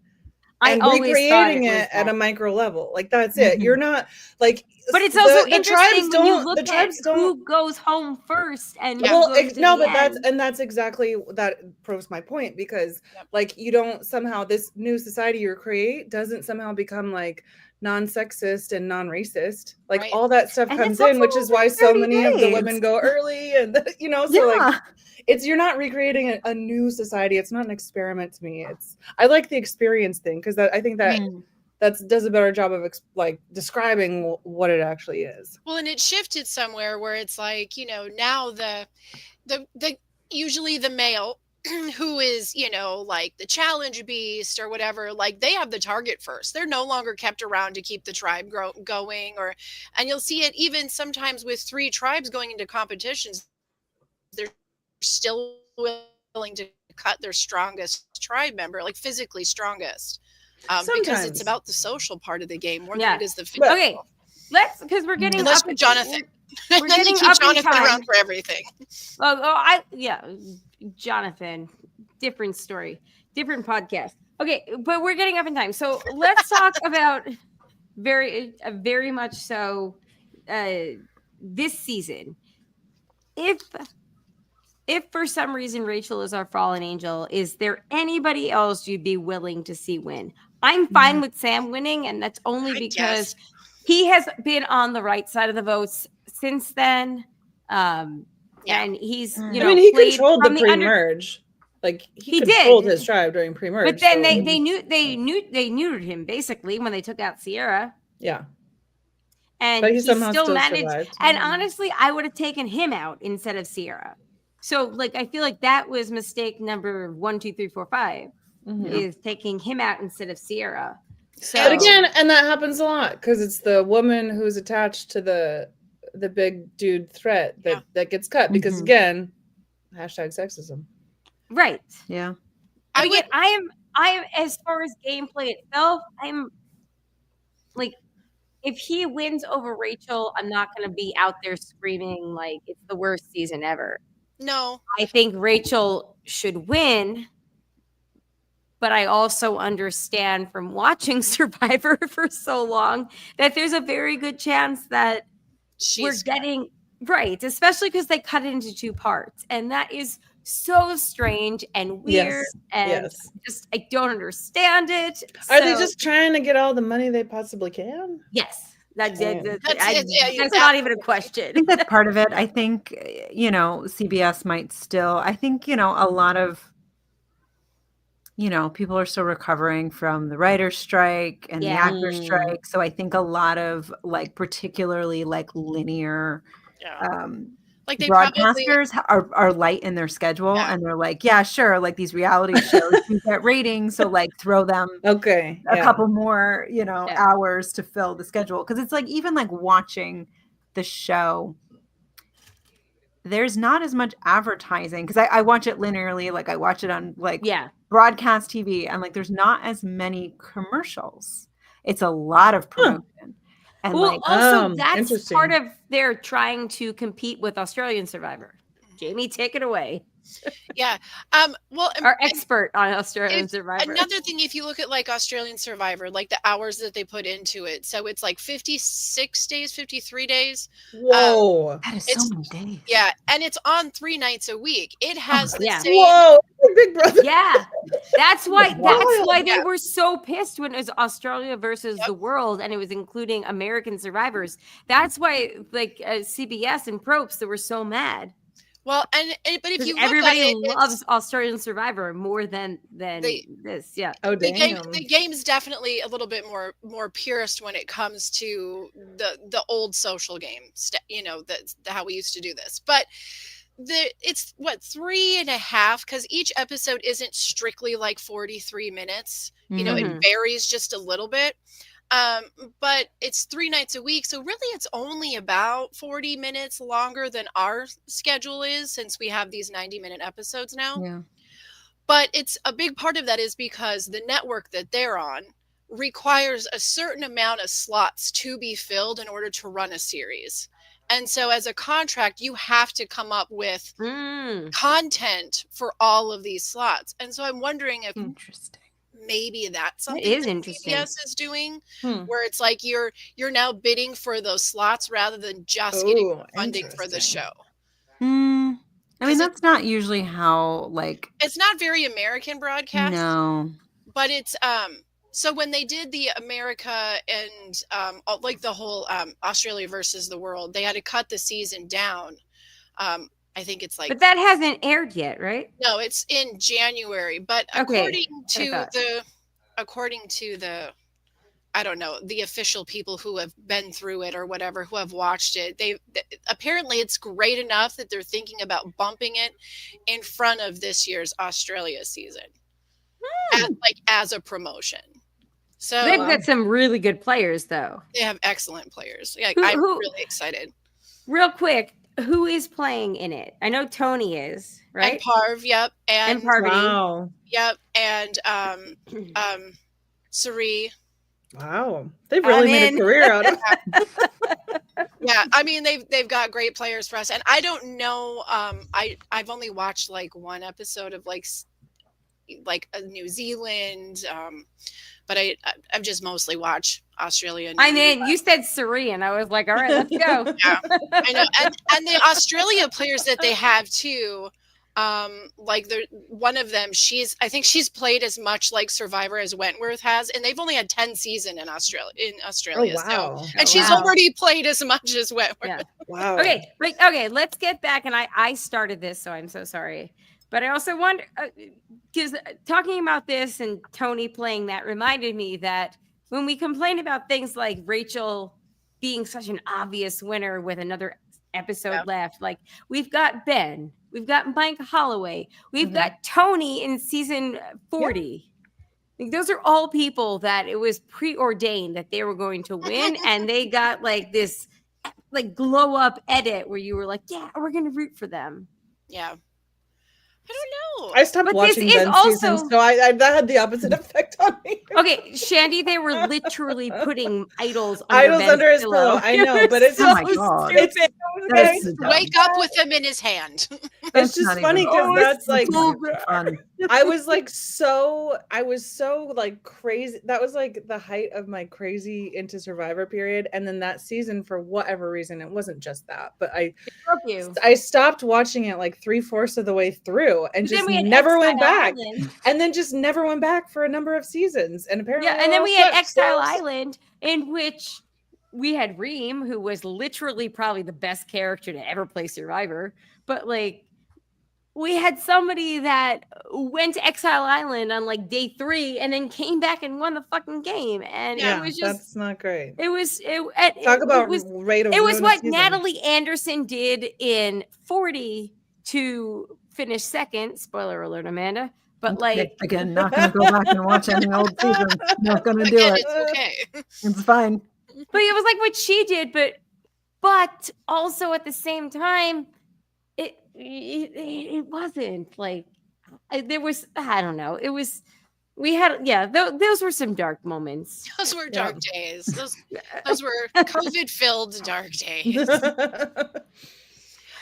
Speaker 3: and recreating it at a micro level. Like that's it. You're not like,
Speaker 1: but it's also interesting when you look at who goes home first and
Speaker 3: that's exactly that proves my point, because like you don't somehow, this new society you create doesn't somehow become like non-sexist and non-racist, like all that stuff comes in, which is why so many of the women go early, and like you're not recreating a new society. It's not an experiment to me. I like the experience thing, because I think that does a better job of like describing what it actually is.
Speaker 2: Well, and it shifted somewhere where it's like, now the usually the male who is, like the challenge beast or whatever, like they have the target first. They're no longer kept around to keep the tribe going, and you'll see it even sometimes with 3 tribes going into competitions. They're still willing to cut their strongest tribe member, like physically strongest, because it's about the social part of the game more than it is the physical.
Speaker 1: Okay, because we're getting
Speaker 2: unless you're Jonathan.
Speaker 1: We're getting
Speaker 2: keep Jonathan around for everything.
Speaker 1: Jonathan, different story, different podcast. Okay, but we're getting up in time, so let's talk about very much so this season. If for some reason Rachel is our fallen angel, is there anybody else you'd be willing to see win? I'm fine with Sam winning, and that's only because he has been on the right side of the votes since then. And he's,
Speaker 3: he controlled the pre-merge. Like he controlled his tribe during pre-merge.
Speaker 1: But then they neutered him basically when they took out Sierra.
Speaker 3: Yeah.
Speaker 1: And
Speaker 3: but
Speaker 1: he still managed.
Speaker 3: Survived.
Speaker 1: And honestly, I would have taken him out instead of Sierra. So like I feel like that was mistake number 1, 2, 3, 4, 5 is taking him out instead of Sierra. So
Speaker 3: but again, and that happens a lot because it's the woman who's attached to the big dude threat that gets cut, because again, #sexism.
Speaker 1: Right.
Speaker 4: Yeah.
Speaker 1: I am as far as gameplay itself, I'm like, if he wins over Rachel, I'm not going to be out there screaming like it's the worst season ever.
Speaker 2: No.
Speaker 1: I think Rachel should win, but I also understand from watching Survivor for so long that there's a very good chance that we're getting right, especially because they cut it into 2 parts. And that is so strange and weird. Just I don't understand it.
Speaker 3: Are they just trying to get all the money they possibly can?
Speaker 1: Yes. That's not even a question.
Speaker 4: I think that's part of it. I think, CBS might still, I think, a lot of, people are still recovering from the writer's strike and the actor's strike. So I think a lot of particularly linear,
Speaker 2: like they
Speaker 4: broadcasters are light in their schedule, and they're like, yeah, sure, like these reality shows get ratings, so throw them a couple more hours to fill the schedule, because it's even watching the show, there's not as much advertising, because I watch it linearly, I watch it on broadcast TV, and there's not as many commercials. It's a lot of promotion. And
Speaker 1: also that's part of their trying to compete with Australian Survivor. Jamie, take it away.
Speaker 2: Yeah. Well,
Speaker 1: Our expert on Australian
Speaker 2: it's
Speaker 1: Survivor.
Speaker 2: another thing, if you look at like Australian Survivor, like the hours that they put into it. So it's like 56 days, 53 days.
Speaker 3: Whoa.
Speaker 4: That is so
Speaker 2: It's
Speaker 4: many days.
Speaker 2: Yeah, and it's on 3 nights a week. It has the
Speaker 1: yeah.
Speaker 2: same
Speaker 3: Whoa. Big Brother.
Speaker 1: Yeah, that's why
Speaker 3: Wild.
Speaker 1: they
Speaker 2: Yeah.
Speaker 1: were so pissed when it was Australia versus
Speaker 2: Yep.
Speaker 1: the world, and it was including American survivors. That's why, like CBS and Probst, they were so mad
Speaker 2: Well, and but if
Speaker 1: because
Speaker 2: you look at
Speaker 1: everybody
Speaker 2: it,
Speaker 1: loves Australian Survivor more than
Speaker 2: They-
Speaker 1: this. Yeah,
Speaker 3: Oh,
Speaker 2: the
Speaker 3: damn.
Speaker 2: game's definitely a little bit more purist when it comes to the old social game, how we used to do this. But it's what 3.5, because each episode isn't strictly like 43 minutes.
Speaker 1: Mhm.
Speaker 2: It varies just a little bit. But it's 3 nights a week, so really it's only about 40 minutes longer than our schedule is, since we have these 90-minute episodes now.
Speaker 4: Yeah.
Speaker 2: But it's a big part of that is because the network that they're on requires a certain amount of slots to be filled in order to run a series. And so as a contract, you have to come up with content for all of these slots. And so I'm wondering if
Speaker 4: Interesting.
Speaker 2: maybe that's something
Speaker 1: is
Speaker 2: that
Speaker 1: interesting.
Speaker 2: CBS is doing,
Speaker 4: Hmm.
Speaker 2: where it's like you're now bidding for those slots rather than just getting
Speaker 3: Ooh,
Speaker 2: funding for the
Speaker 3: interesting.
Speaker 2: show.
Speaker 4: Hmm. I
Speaker 2: 'Cause
Speaker 4: mean, that's not usually how, like,
Speaker 2: It's not very American broadcast.
Speaker 4: no.
Speaker 2: But it's so when they did the America and like the whole Australia versus the world, they had to cut the season down. I think it's like,
Speaker 1: but that hasn't aired yet, right?
Speaker 2: no, it's in January. But
Speaker 1: Okay,
Speaker 2: according to the I don't know, the official people who have been through it or whatever, who have watched it, apparently it's great enough that they're thinking about bumping it in front of this year's Australia season, as a promotion. So
Speaker 1: They've got some really good players, though.
Speaker 2: they have excellent players. Yeah,
Speaker 1: Who-
Speaker 2: I'm
Speaker 1: who-
Speaker 2: really excited.
Speaker 1: Real quick, who is playing in it? I know Tony is, right?
Speaker 2: And Parv, yep,
Speaker 1: And
Speaker 2: and
Speaker 1: Parvati.
Speaker 3: Wow.
Speaker 2: yep, and Sari.
Speaker 3: Wow. They've really made
Speaker 1: in.
Speaker 3: a career out of it.
Speaker 2: Yeah, I mean they've got great players for us, and I don't know. I've only watched like one episode of like New Zealand, but I've just mostly watched Australia. And
Speaker 1: I
Speaker 2: New
Speaker 1: mean,
Speaker 2: Zealand.
Speaker 1: you said Suri, and I was like, all right, let's go.
Speaker 2: Yeah, I know, and the Australia players that they have too. Like one of them, I think she's played as much like Survivor as Wentworth has, and they've only had 10 seasons in Australia.
Speaker 3: Oh, wow.
Speaker 2: So, and she's
Speaker 1: wow.
Speaker 2: already played as much as Wentworth.
Speaker 1: Yeah.
Speaker 3: Wow.
Speaker 1: Okay, let's get back. And I started this, so I'm so sorry. But I also wonder, because talking about this and Tony playing that reminded me that when we complain about things like Rachel being such an obvious winner with another episode left, like we've got Ben, we've got Mike Holloway, we've got Tony in season 40. Like, those are all people that it was preordained that they were going to win, and they got like this like glow up edit where you were like, yeah, we're gonna root for them.
Speaker 2: Yeah. I don't know.
Speaker 3: I stopped
Speaker 1: But
Speaker 3: watching
Speaker 1: this is
Speaker 3: Ben's
Speaker 1: also-
Speaker 3: season, so I that had the opposite effect on me.
Speaker 1: Okay, Shandy, they were literally putting idols
Speaker 3: Idols
Speaker 1: Ben's
Speaker 3: under his pillow. I know,
Speaker 1: It
Speaker 3: but
Speaker 1: was
Speaker 3: it's
Speaker 1: so
Speaker 4: Oh my God.
Speaker 3: It's,
Speaker 1: stupid.
Speaker 4: That is so dumb.
Speaker 2: Wake up with him in his hand.
Speaker 3: it's just funny because that's like
Speaker 4: fun.
Speaker 3: I was so like crazy. That was like the height of my crazy into Survivor period. And then that season, for whatever reason, it wasn't just that, but I stopped watching it like 3/4 of the way through and
Speaker 1: Then
Speaker 3: just
Speaker 1: we had
Speaker 3: never went
Speaker 1: Exile
Speaker 3: back.
Speaker 1: Island.
Speaker 3: And then just never went back for a number of seasons. And apparently,
Speaker 1: Yeah, and
Speaker 3: they
Speaker 1: then
Speaker 3: all
Speaker 1: we had
Speaker 3: sucked,
Speaker 1: Exile
Speaker 3: so-
Speaker 1: Island, in which we had Reem, who was literally probably the best character to ever play Survivor. But like, we had somebody that went to Exile Island on like day 3 and then came back and won the fucking game. And
Speaker 3: Yeah,
Speaker 1: it was just,
Speaker 3: that's not great.
Speaker 1: it was,
Speaker 3: Talk about
Speaker 1: it was,
Speaker 3: rate of
Speaker 1: it was
Speaker 3: ruin
Speaker 1: what
Speaker 3: season.
Speaker 1: Natalie Anderson did in 40 to finish second. Spoiler alert, Amanda. But like,
Speaker 4: Again, not gonna go back and watch any old season. Not gonna do
Speaker 2: Again,
Speaker 4: it.
Speaker 2: it's okay.
Speaker 4: It's fine.
Speaker 1: but it was like what she did, but also at the same time, it wasn't like there was, I don't know, it was, we had, those were some dark moments.
Speaker 2: Those were dark days. Those were COVID-filled dark days.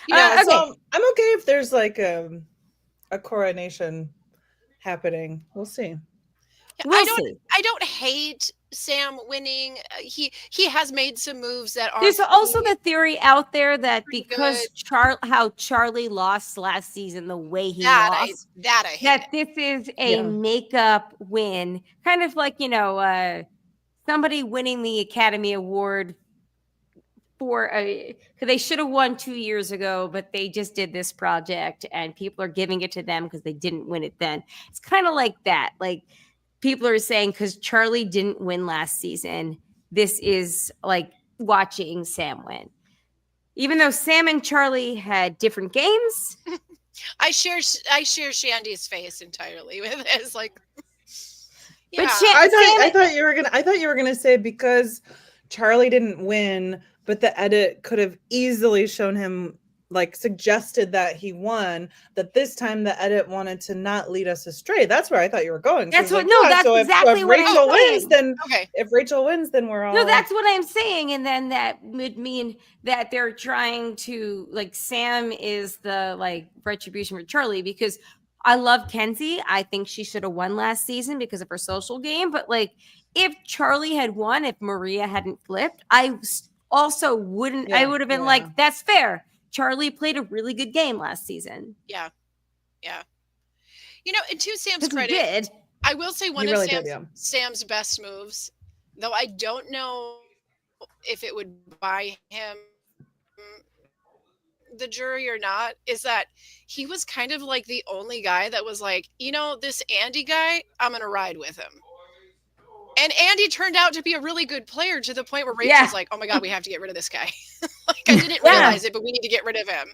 Speaker 3: Yeah,
Speaker 1: okay.
Speaker 3: so I'm okay if there's like a coronation happening. We'll see.
Speaker 1: We'll see.
Speaker 2: I don't hate Sam winning. He has made some moves that are.
Speaker 1: There's also the theory out there that
Speaker 2: pretty
Speaker 1: because how Charlie lost last season, the way he
Speaker 2: that
Speaker 1: lost,
Speaker 2: I hate.
Speaker 1: that this is a
Speaker 3: Yeah.
Speaker 1: makeup win, kind of like somebody winning the Academy Award for because they should have won 2 years ago, but they just did this project and people are giving it to them because they didn't win it then. It's kind of like that. Like people are saying because Charlie didn't win last season, this is like watching Sam win. Even though Sam and Charlie had different games.
Speaker 2: I share Shandy's face entirely with this. Like, yeah.
Speaker 1: But
Speaker 3: I thought you were gonna say because Charlie didn't win, but the edit could have easily shown him, like suggested that he won, that this time the edit wanted to not lead us astray. That's where I thought you were going.
Speaker 1: That's what that's exactly what
Speaker 3: Rachel
Speaker 1: I'm
Speaker 3: wins,
Speaker 1: saying.
Speaker 3: then
Speaker 2: Okay.
Speaker 3: if Rachel wins, then we're all
Speaker 1: No, that's what I'm saying. And then that would mean that they're trying to, like, Sam is the, like, retribution for Charlie, because I love Kenzie. I think she should have won last season because of her social game. But, like, if Charlie had won, if Maria hadn't flipped, I also wouldn't, I would have been like, that's fair. Charlie played a really good game last season.
Speaker 2: Yeah. And to Sam's
Speaker 1: Because he
Speaker 2: credit,
Speaker 1: did.
Speaker 2: I will say one
Speaker 3: He
Speaker 2: of
Speaker 3: really did,
Speaker 2: Sam's best moves, though I don't know if it would buy him the jury or not, is that he was kind of like the only guy that was like, this Andy guy, I'm going to ride with him. And Andy turned out to be a really good player to the point where Rachel's like, oh my God, we have to get rid of this guy. Like, I didn't realize it, but we need to get rid of him.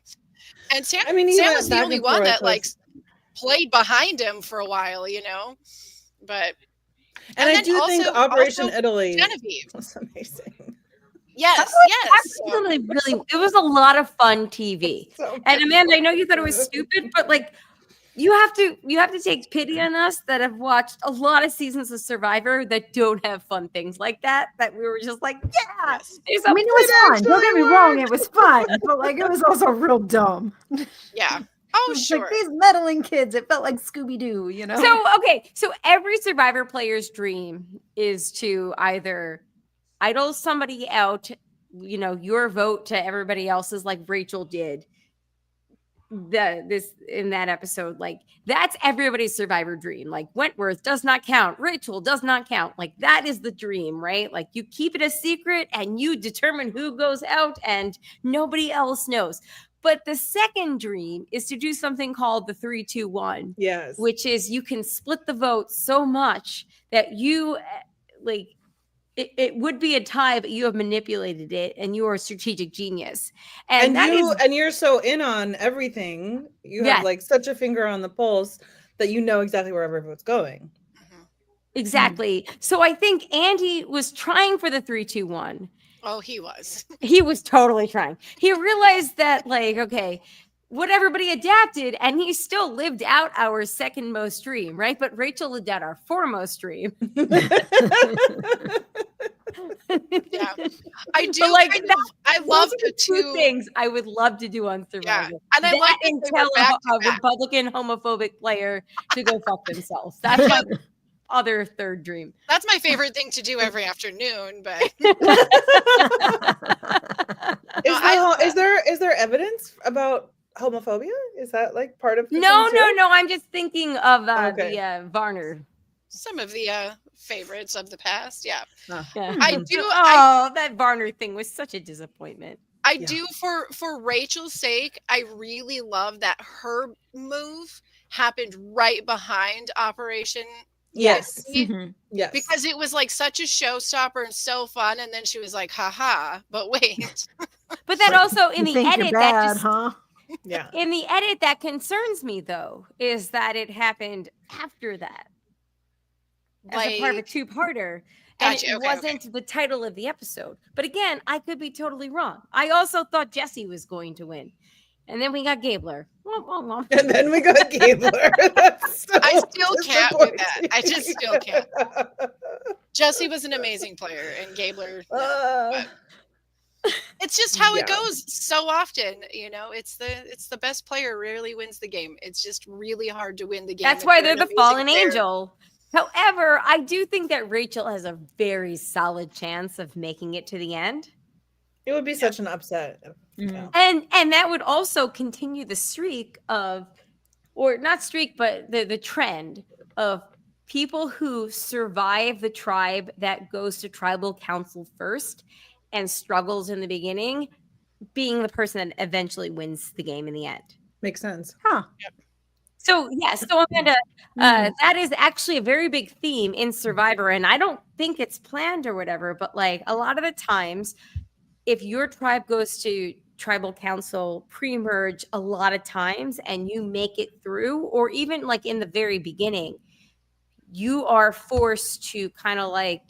Speaker 2: And Sam, Sam was the only one that like played behind him for a while, but.
Speaker 3: And I do think Operation Italy
Speaker 2: Genevieve
Speaker 3: was amazing.
Speaker 2: Yes.
Speaker 1: Absolutely, really, it was a lot of fun TV. And Amanda, I know you thought it was stupid, but like, you have to take pity on us that have watched a lot of seasons of Survivor that don't have fun things like that. That we were just like, yeah.
Speaker 4: I mean, it was fun. Don't get me wrong, it was fun, but like, it was also real dumb.
Speaker 2: Yeah. Oh, sure.
Speaker 4: Like these meddling kids, it felt like Scooby-Doo,
Speaker 1: So every Survivor player's dream is to either idle somebody out, your vote to everybody else's, like Rachel did. This in that episode, like that's everybody's Survivor dream. Like Wentworth does not count, Rachel does not count. Like that is the dream, right? Like you keep it a secret and you determine who goes out and nobody else knows. But the second dream is to do something called the 3-2-1.
Speaker 3: Yes.
Speaker 1: Which is you can split the vote so much that you like it would be a tie, but you have manipulated it and you are a strategic genius. And
Speaker 3: you're so in on everything. You have like such a finger on the pulse that you know exactly where every vote's going.
Speaker 1: Exactly. So I think Andy was trying for the 3-2-1.
Speaker 2: Oh, he was.
Speaker 1: He was totally trying. He realized that, like, okay, what everybody adapted, and he still lived out our second most dream, right? But Rachel lived out our foremost dream.
Speaker 2: Yeah, I do.
Speaker 1: But like
Speaker 2: I love the
Speaker 1: two things I would love to do on Survivor.
Speaker 2: Yeah, and I like
Speaker 1: and tell a Republican homophobic player to go fuck themselves. That's my other third dream.
Speaker 2: That's my favorite thing to do every afternoon. But
Speaker 3: is there evidence about homophobia? Is that like part of
Speaker 1: no? I'm just thinking of the Varner.
Speaker 2: Some of the favorites of the past, yeah.
Speaker 1: Yeah.
Speaker 2: I do.
Speaker 1: That Varner thing was such a disappointment.
Speaker 2: I do for Rachel's sake. I really love that her move happened right behind Operation.
Speaker 3: Yes.
Speaker 2: Yes. Because it was like such a showstopper and so fun, and then she was like, "Haha!" But wait.
Speaker 1: But that also in the edit,
Speaker 3: yeah.
Speaker 1: In the edit, that concerns me though, is that it happened after that. As a part of a two-parter. And it wasn't the title of the episode. But again, I could be totally wrong. I also thought Jesse was going to win. And then we got Gabler.
Speaker 3: And then we got Gabler.
Speaker 2: I still can't with that. I just still can't. Jesse was an amazing player, and Gabler. It's just how it
Speaker 3: Yeah.
Speaker 2: goes so often. It's the best player rarely wins the game. It's just really hard to win the game.
Speaker 1: That's
Speaker 2: if
Speaker 1: why
Speaker 2: you're
Speaker 1: they're
Speaker 2: an
Speaker 1: the
Speaker 2: amazing
Speaker 1: fallen
Speaker 2: player.
Speaker 1: angel. However, I do think that Rachel has a very solid chance of making it to the end.
Speaker 3: It would be such an upset.
Speaker 4: Mhm.
Speaker 1: And that would also continue the streak of, or not streak, but the trend of people who survive the tribe that goes to tribal council first and struggles in the beginning, being the person that eventually wins the game in the end.
Speaker 3: Makes sense.
Speaker 4: Huh.
Speaker 1: So yes, so Amanda,
Speaker 4: Mhm.
Speaker 1: that is actually a very big theme in Survivor, and I don't think it's planned or whatever, but like a lot of the times, if your tribe goes to tribal council pre-merge a lot of times and you make it through, or even like in the very beginning, you are forced to kind of like,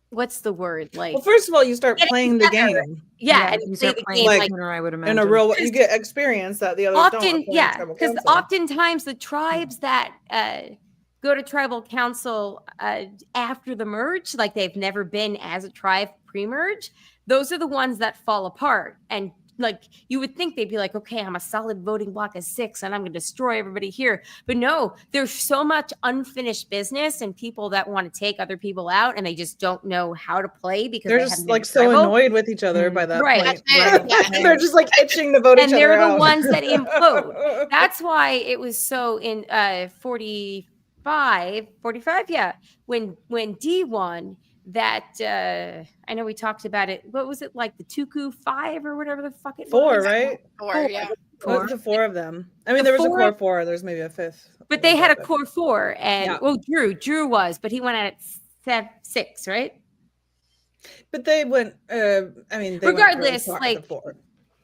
Speaker 1: what's the word? Like,
Speaker 3: Well, first of all, you start
Speaker 1: get it
Speaker 3: playing the
Speaker 1: together.
Speaker 3: game
Speaker 1: Yeah, and
Speaker 4: you
Speaker 1: you play
Speaker 4: start
Speaker 1: the
Speaker 4: playing
Speaker 1: game
Speaker 3: Like,
Speaker 1: like
Speaker 4: sooner, I would
Speaker 3: in
Speaker 4: imagine.
Speaker 3: a real. You get experience that the others don't.
Speaker 1: often,
Speaker 3: playing
Speaker 1: yeah,
Speaker 3: tribal
Speaker 1: because
Speaker 3: council.
Speaker 1: oftentimes the tribes that go to tribal council after the merge, like they've never been as a tribe pre-merge, those are the ones that fall apart. And like you would think they'd be like, okay, I'm a solid voting block of 6 and I'm going to destroy everybody here. But no, there's so much unfinished business and people that want to take other people out and they just don't know how to play because
Speaker 3: They're
Speaker 1: they
Speaker 3: just
Speaker 1: haven't
Speaker 3: like
Speaker 1: been
Speaker 3: so
Speaker 1: tribal.
Speaker 3: annoyed with each other by that
Speaker 1: Right.
Speaker 3: point.
Speaker 2: That's it, yeah.
Speaker 3: They're just like itching to vote
Speaker 1: And
Speaker 3: each other
Speaker 1: they're the
Speaker 3: out.
Speaker 1: ones that implode. That's why it was so in 45, yeah, when D won that I know we talked about it. What was it like, the Tuku 5 or whatever the fuck it
Speaker 3: 4,
Speaker 1: was?
Speaker 3: right?
Speaker 2: Or yeah.
Speaker 3: What's the 4 of them? I mean,
Speaker 1: The
Speaker 3: there was a
Speaker 1: 4
Speaker 3: core 4. There's maybe a 5th.
Speaker 1: But they had a core 4 and
Speaker 3: Yeah.
Speaker 1: well, Drew was, but he went out at 6, right?
Speaker 3: But they went. I mean, they
Speaker 1: Regardless,
Speaker 3: went really far
Speaker 1: like,
Speaker 3: at the 4.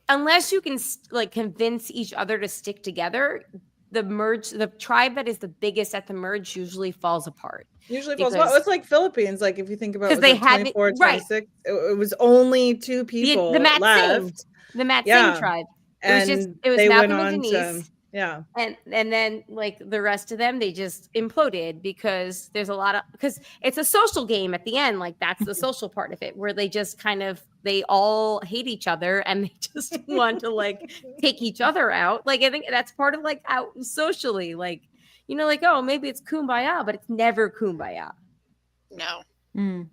Speaker 1: Unless you can like convince each other to stick together, the tribe that is the biggest at the merge usually falls apart.
Speaker 3: Usually falls
Speaker 1: because-
Speaker 3: well. It's like Philippines. Like if you think about,
Speaker 1: Because
Speaker 3: was
Speaker 1: they
Speaker 3: it
Speaker 1: had
Speaker 3: 24,
Speaker 1: right.
Speaker 3: 26, it was only 2 people
Speaker 1: the Matt
Speaker 3: left.
Speaker 1: Singh, the Matt
Speaker 3: Yeah.
Speaker 1: Singh tribe.
Speaker 3: And
Speaker 1: it was
Speaker 3: they
Speaker 1: Malcolm
Speaker 3: went
Speaker 1: and
Speaker 3: on
Speaker 1: Denise.
Speaker 3: to, yeah.
Speaker 1: And then like the rest of them, they just imploded because there's a lot of, because it's a social game at the end. Like that's the social part of it where they just kind of, they all hate each other and they just want to like take each other out. Like I think that's part of like out socially, like, like, oh, maybe it's kumbaya, but it's never kumbaya.
Speaker 2: No.
Speaker 4: Mm.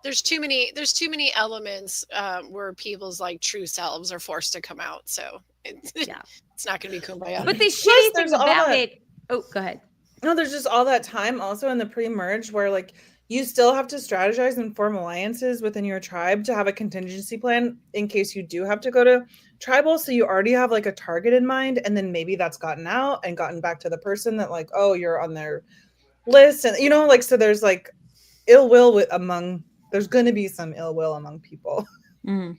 Speaker 2: There's too many elements where people's like true selves are forced to come out. So it's not going to be kumbaya.
Speaker 1: But the shitty
Speaker 3: there's
Speaker 1: thing
Speaker 3: all
Speaker 1: about
Speaker 3: that-
Speaker 1: it. Oh, go ahead.
Speaker 3: No, there's just all that time also in the pre-merge where like you still have to strategize and form alliances within your tribe to have a contingency plan in case you do have to go to tribal. So you already have like a target in mind, and then maybe that's gotten out and gotten back to the person that like, oh, you're on their list, and like so there's like ill will there's going to be some ill will among people.
Speaker 4: Mm.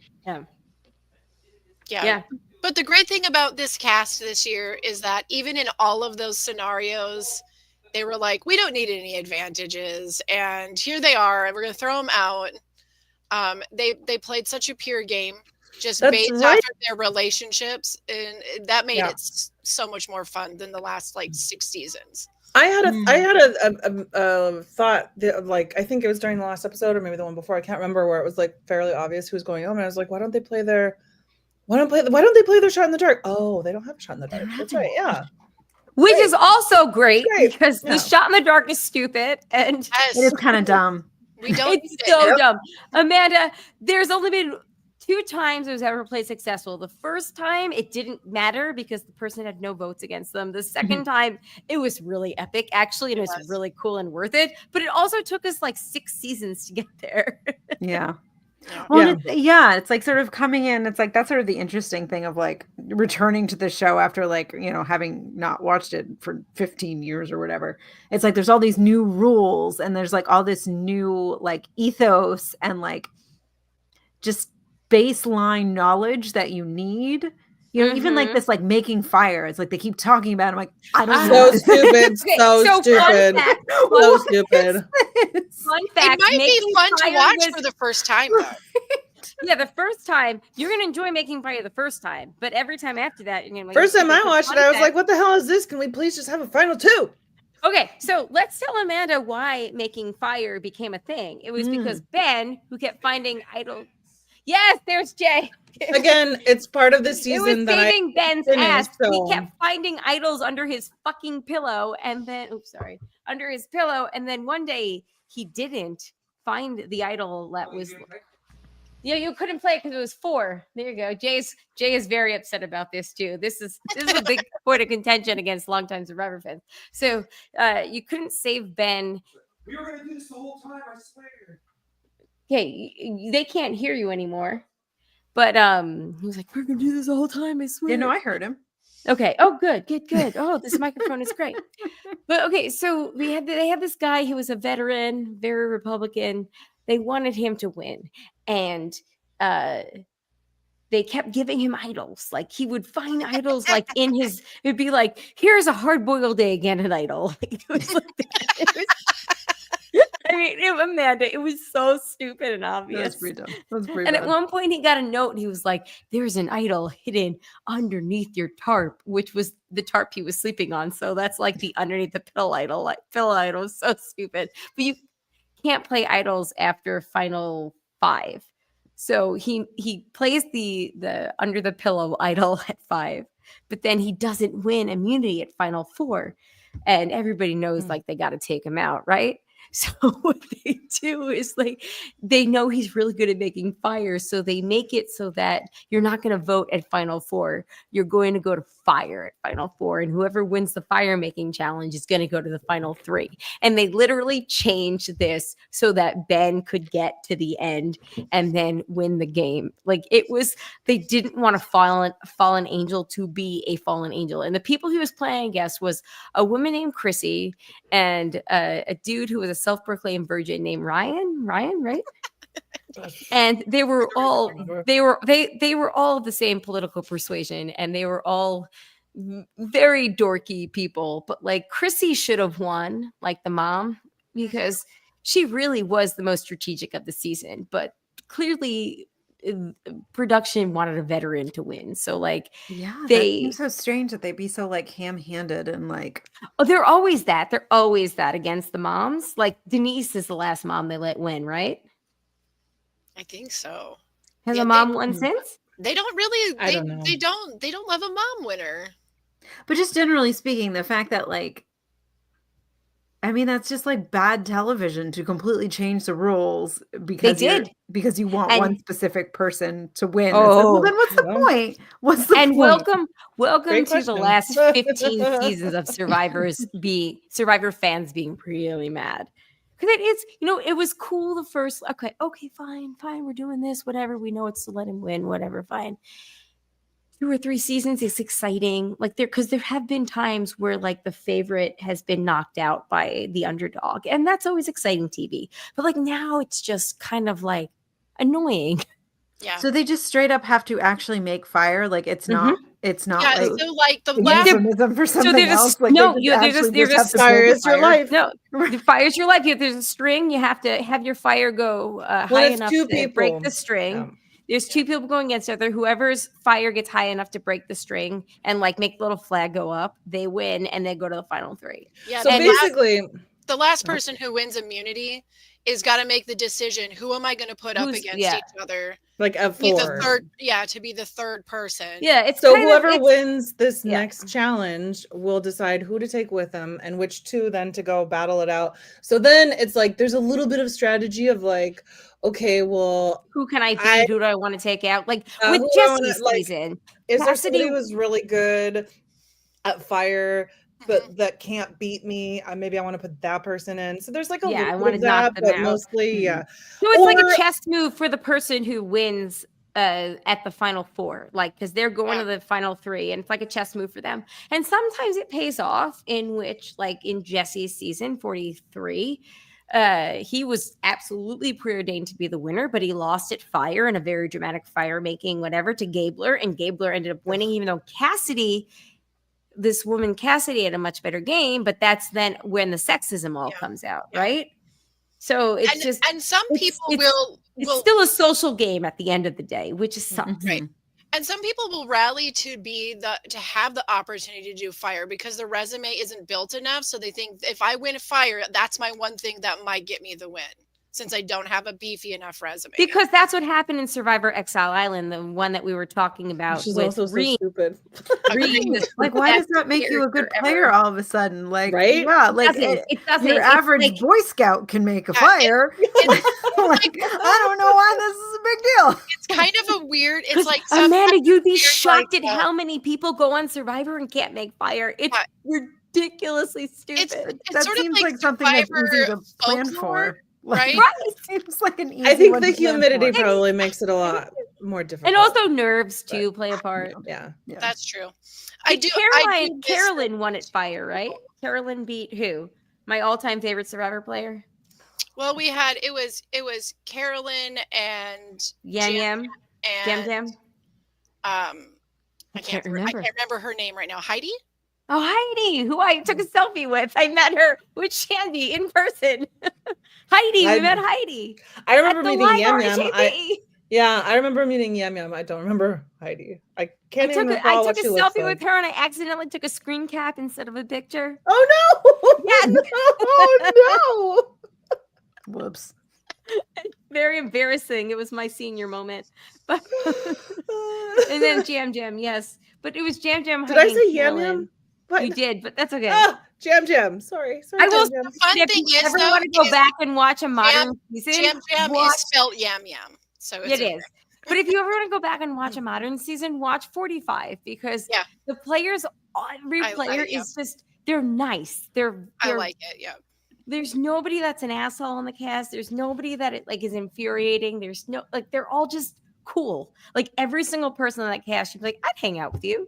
Speaker 2: Yeah. But the great thing about this cast this year is that even in all of those scenarios, they were like, we don't need any advantages. And here they are. And we're going to throw them out. They played such a pure game, just based off of their relationships. And that made it so much more fun than the last like 6 seasons.
Speaker 3: I had a thought that, like, I think it was during the last episode or maybe the one before, I can't remember, where it was like fairly obvious who was going home, and I was like, why don't they play their shot in the dark? Oh, they don't have a shot in the dark. That's right. Yeah.
Speaker 1: Which is also great
Speaker 3: Great.
Speaker 1: because the shot in the dark is stupid and
Speaker 4: It is kind of dumb.
Speaker 2: We don't.
Speaker 1: it's so dumb. Amanda, there's only been 2 times it was ever played successful. The first time it didn't matter because the person had no votes against them. The second time it was really epic, actually, and it was really cool and worth it. But it also took us like 6 seasons to get there.
Speaker 4: Yeah. Well, it's like sort of coming in. It's like that's sort of the interesting thing of like returning to the show after like, having not watched it for 15 years or whatever. It's like there's all these new rules and there's like all this new like ethos and like just baseline knowledge that you need. Even like this, like making fire. It's like they keep talking about it. I'm like, I don't know.
Speaker 3: So stupid. So stupid. So stupid.
Speaker 1: Fun fact.
Speaker 2: It might be fun to watch
Speaker 1: was,
Speaker 2: for the first time, though.
Speaker 1: Yeah, the first time you're gonna enjoy making fire the first time, but every time after that, you're gonna.
Speaker 3: First time I watched it, I was like, "What the hell is this? Can we please just have a final 2?"
Speaker 1: Okay, so let's tell Amanda why making fire became a thing. It was because Ben, who kept finding idol, Yes, there's Jay.
Speaker 3: Again, it's part of the
Speaker 1: It was
Speaker 3: season that I
Speaker 1: saving Ben's
Speaker 3: finished,
Speaker 1: ass. He
Speaker 3: so-
Speaker 1: kept finding idols under his fucking pillow, and then under his pillow, and then one day he didn't find the idol that was. Yeah, you couldn't play it because it was 4. There you go. Jay is very upset about this too. This is a big point of contention against longtime Survivor fans. So you couldn't save Ben.
Speaker 6: We were gonna do this the whole time, I swear.
Speaker 1: Okay, they can't hear you anymore. But he was like, "We're gonna do this the whole time, I swear."
Speaker 4: You know, I heard him.
Speaker 1: Okay. Oh, good. Oh, this microphone is great. But okay, so they had this guy who was a veteran, very Republican. They wanted him to win, and they kept giving him idols. Like he would find idols, like in his. It'd be like, "Here's a hard-boiled egg and an idol." Like, it was like that. I mean, Amanda, it was so stupid and obvious.
Speaker 4: That's pretty dumb. That's pretty
Speaker 1: And
Speaker 4: bad.
Speaker 1: at one point, he got a note. And he was like, "There's an idol hidden underneath your tarp," which was the tarp he was sleeping on. So that's like the underneath the pillow idol. Like pillow idol is so stupid. But you can't play idols after final 5. So he plays the under the pillow idol at 5, but then he doesn't win immunity at final 4, and everybody knows like they got to take him out, right? So what they do is like they know he's really good at making fire, so they make it so that you're not going to vote at final 4. You're going to go to fire at final 4, and whoever wins the fire making challenge is going to go to the final 3. And they literally changed this so that Ben could get to the end and then win the game. Like it was, they didn't want a fallen angel to be a fallen angel. And the people he was playing, I guess, was a woman named Chrissy and a dude who was a self-proclaimed virgin named Ryan, right? And they were all they were all of the same political persuasion, and they were all very dorky people. But like Chrissy should have won, like the mom, because she really was the most strategic of the season. But clearly, production wanted a veteran to win, so like
Speaker 4: that
Speaker 1: they
Speaker 4: seems so strange that they be so like ham-handed and like.
Speaker 1: Oh, they're always that against the moms. Like Denise is the last mom they let win, right?
Speaker 2: I think so.
Speaker 1: Has
Speaker 2: Yeah,
Speaker 1: a mom won since?
Speaker 2: They don't really.
Speaker 3: I don't know.
Speaker 2: They don't love a mom winner.
Speaker 4: But just generally speaking, the fact that like, I mean, that's just like bad television to completely change the rules because because you want one specific person to win. It's like, well, then what's the point? What's the point?
Speaker 1: Welcome
Speaker 3: Great
Speaker 1: to the
Speaker 3: question.
Speaker 1: last 15 seasons of Survivor fans being really mad. Because it's, it was cool the first, okay, fine, we're doing this, whatever. We know it's to let him win, whatever, fine. 2 or 3 seasons, it's exciting. Like because there have been times where like the favorite has been knocked out by the underdog, and that's always exciting TV. But like now it's just kind of like annoying.
Speaker 2: Yeah.
Speaker 4: So they just straight up have to actually make fire. Like it's not. It's not.
Speaker 2: Yeah.
Speaker 4: Like,
Speaker 2: So like the
Speaker 4: a
Speaker 2: last.
Speaker 4: euphemism for something
Speaker 1: there's
Speaker 4: else.
Speaker 1: a,
Speaker 4: Like
Speaker 1: no,
Speaker 4: they
Speaker 1: you,
Speaker 4: just
Speaker 1: there's
Speaker 4: actually
Speaker 1: a
Speaker 4: just have to
Speaker 3: fire
Speaker 4: build
Speaker 3: is
Speaker 4: the
Speaker 3: your
Speaker 4: fire.
Speaker 3: life.
Speaker 1: No, the fire's your life. If there's a string, you have to have your fire go high
Speaker 3: it's
Speaker 1: enough
Speaker 3: 2
Speaker 1: to break
Speaker 3: people.
Speaker 1: the string.
Speaker 3: Yeah.
Speaker 1: There's 2 people going against each other. Whoever's fire gets high enough to break the string and like make the little flag go up, they win and they go to the final 3.
Speaker 2: Yeah.
Speaker 3: So
Speaker 2: the
Speaker 3: basically,
Speaker 2: the last person who wins immunity is got to make the decision. Who am I going to put up against each other?
Speaker 3: like at
Speaker 2: Be
Speaker 3: 4.
Speaker 2: the third. Yeah, to be the third person.
Speaker 1: Yeah, it's
Speaker 3: So
Speaker 1: kind of-
Speaker 3: whoever
Speaker 1: it's-
Speaker 3: wins this
Speaker 1: yeah.
Speaker 3: next challenge will decide who to take with them and which 2 then to go battle it out. So then it's like there's a little bit of strategy of like, okay, well,
Speaker 1: who can I beat? Who do I want to take out? Like with
Speaker 3: who do I wanna,
Speaker 1: Jesse's
Speaker 3: like,
Speaker 1: season,
Speaker 3: is there
Speaker 1: Cassidy-
Speaker 3: somebody who's really good at fire but that can't beat me? Maybe I want to put that person in. So there's like a
Speaker 1: Yeah, I
Speaker 3: little
Speaker 1: wanna
Speaker 3: bit of that,
Speaker 1: knock them
Speaker 3: but
Speaker 1: out.
Speaker 3: mostly, yeah.
Speaker 1: So it's like
Speaker 3: Or-
Speaker 1: a chess move for the person who wins at the final 4, like because they're going to the final 3, and it's like a chess move for them. And sometimes it pays off, in which, like in Jesse's season 43, he was absolutely preordained to be the winner, but he lost at fire in a very dramatic fire making whatever to Gabler, and Gabler ended up winning, even though this woman Cassidy had a much better game. But that's then when the sexism all comes out, right? So it's
Speaker 2: and some people
Speaker 1: it's still a social game at the end of the day, which is something.
Speaker 2: Right. And some people will rally to have the opportunity to do fire because the resume isn't built enough. So they think if I win fire, that's my one thing that might get me the win. since I don't have a beefy enough resume.
Speaker 1: Because that's what happened in Survivor Exile Island, the one that we were talking about
Speaker 3: She's
Speaker 1: with
Speaker 3: also so
Speaker 1: Reem.
Speaker 3: stupid.
Speaker 1: Reem is
Speaker 4: Like, why does that make you a good player all of a sudden? Like, yeah, like
Speaker 1: It doesn't.
Speaker 4: your
Speaker 1: It's
Speaker 4: average
Speaker 1: like-
Speaker 4: Boy Scout can make a
Speaker 2: Yeah,
Speaker 4: fire. Like, I don't know why this is a big deal.
Speaker 2: It's kind of a weird. It's like
Speaker 1: Amanda, you'd be
Speaker 2: weird,
Speaker 1: shocked
Speaker 2: like,
Speaker 1: at how many people go on Survivor and can't make fire. It's ridiculously stupid.
Speaker 2: it's
Speaker 4: That
Speaker 2: sort of
Speaker 4: seems
Speaker 2: like
Speaker 4: like something that's
Speaker 2: Survivor
Speaker 4: easy to plan
Speaker 2: folklore,
Speaker 4: for. Like,
Speaker 2: right?
Speaker 1: Right.
Speaker 4: seems like an easy
Speaker 3: I think
Speaker 4: one
Speaker 3: the
Speaker 4: to plan
Speaker 3: humidity
Speaker 4: for.
Speaker 3: probably makes it a lot more difficult.
Speaker 1: And also nerves too play a part.
Speaker 3: yeah.
Speaker 4: Yeah.
Speaker 2: That's true.
Speaker 1: But
Speaker 2: I do miss-
Speaker 1: Carolyn won at fire, right? Carolyn beat who? My all-time favorite Survivor player?
Speaker 2: Well, we had it was Carolyn and
Speaker 1: Yam Yam. Jam
Speaker 2: and
Speaker 1: Jam.
Speaker 2: I
Speaker 1: can't
Speaker 2: I
Speaker 1: remember.
Speaker 2: can't remember her name right now. Heidi?
Speaker 1: Oh, Heidi, who I took a selfie with. I met her with Shandy in person. Heidi, we met Heidi.
Speaker 3: I remember
Speaker 1: at the
Speaker 3: meeting
Speaker 1: live
Speaker 3: Yam Yam.
Speaker 1: RJB.
Speaker 3: I remember meeting Yam Yam. I don't remember Heidi. I can't even
Speaker 1: I
Speaker 3: recall
Speaker 1: took
Speaker 3: what
Speaker 1: a
Speaker 3: she looks
Speaker 1: selfie
Speaker 3: like.
Speaker 1: with her and I accidentally took a screen cap instead of a picture.
Speaker 3: Oh no!
Speaker 1: Yes.
Speaker 3: Oh
Speaker 4: Whoops.
Speaker 1: Very embarrassing. It was my senior moment. But
Speaker 3: no!
Speaker 1: and then Jam Jam, yes. But it was Jam Jam.
Speaker 3: Did I
Speaker 1: Heidi, and
Speaker 3: say Yam
Speaker 1: Carolyn.
Speaker 3: Yam? What?
Speaker 1: You did, but that's okay.
Speaker 3: Ah, Jam Jam. Sorry.
Speaker 1: I will
Speaker 3: Jam Jam.
Speaker 2: Fun
Speaker 1: if
Speaker 2: thing
Speaker 1: you
Speaker 2: is,
Speaker 1: ever
Speaker 2: though,
Speaker 1: want to go
Speaker 2: is
Speaker 1: back and watch a modern season,
Speaker 2: Jam Jam
Speaker 1: watch,
Speaker 2: is spelled Yam Yam. So it's
Speaker 1: it is. But if you ever want to go back and watch a modern season, watch 45 because
Speaker 2: Yeah.
Speaker 1: the players, every
Speaker 2: I
Speaker 1: player
Speaker 2: like- yeah.
Speaker 1: is just, they're nice.
Speaker 2: I
Speaker 1: They're
Speaker 2: like it. Yeah.
Speaker 1: there's nobody that's an asshole in the cast. There's nobody that it like is infuriating. There's no like they're all just cool. Like every single person in that cast, you'd be like, I'd hang out with you.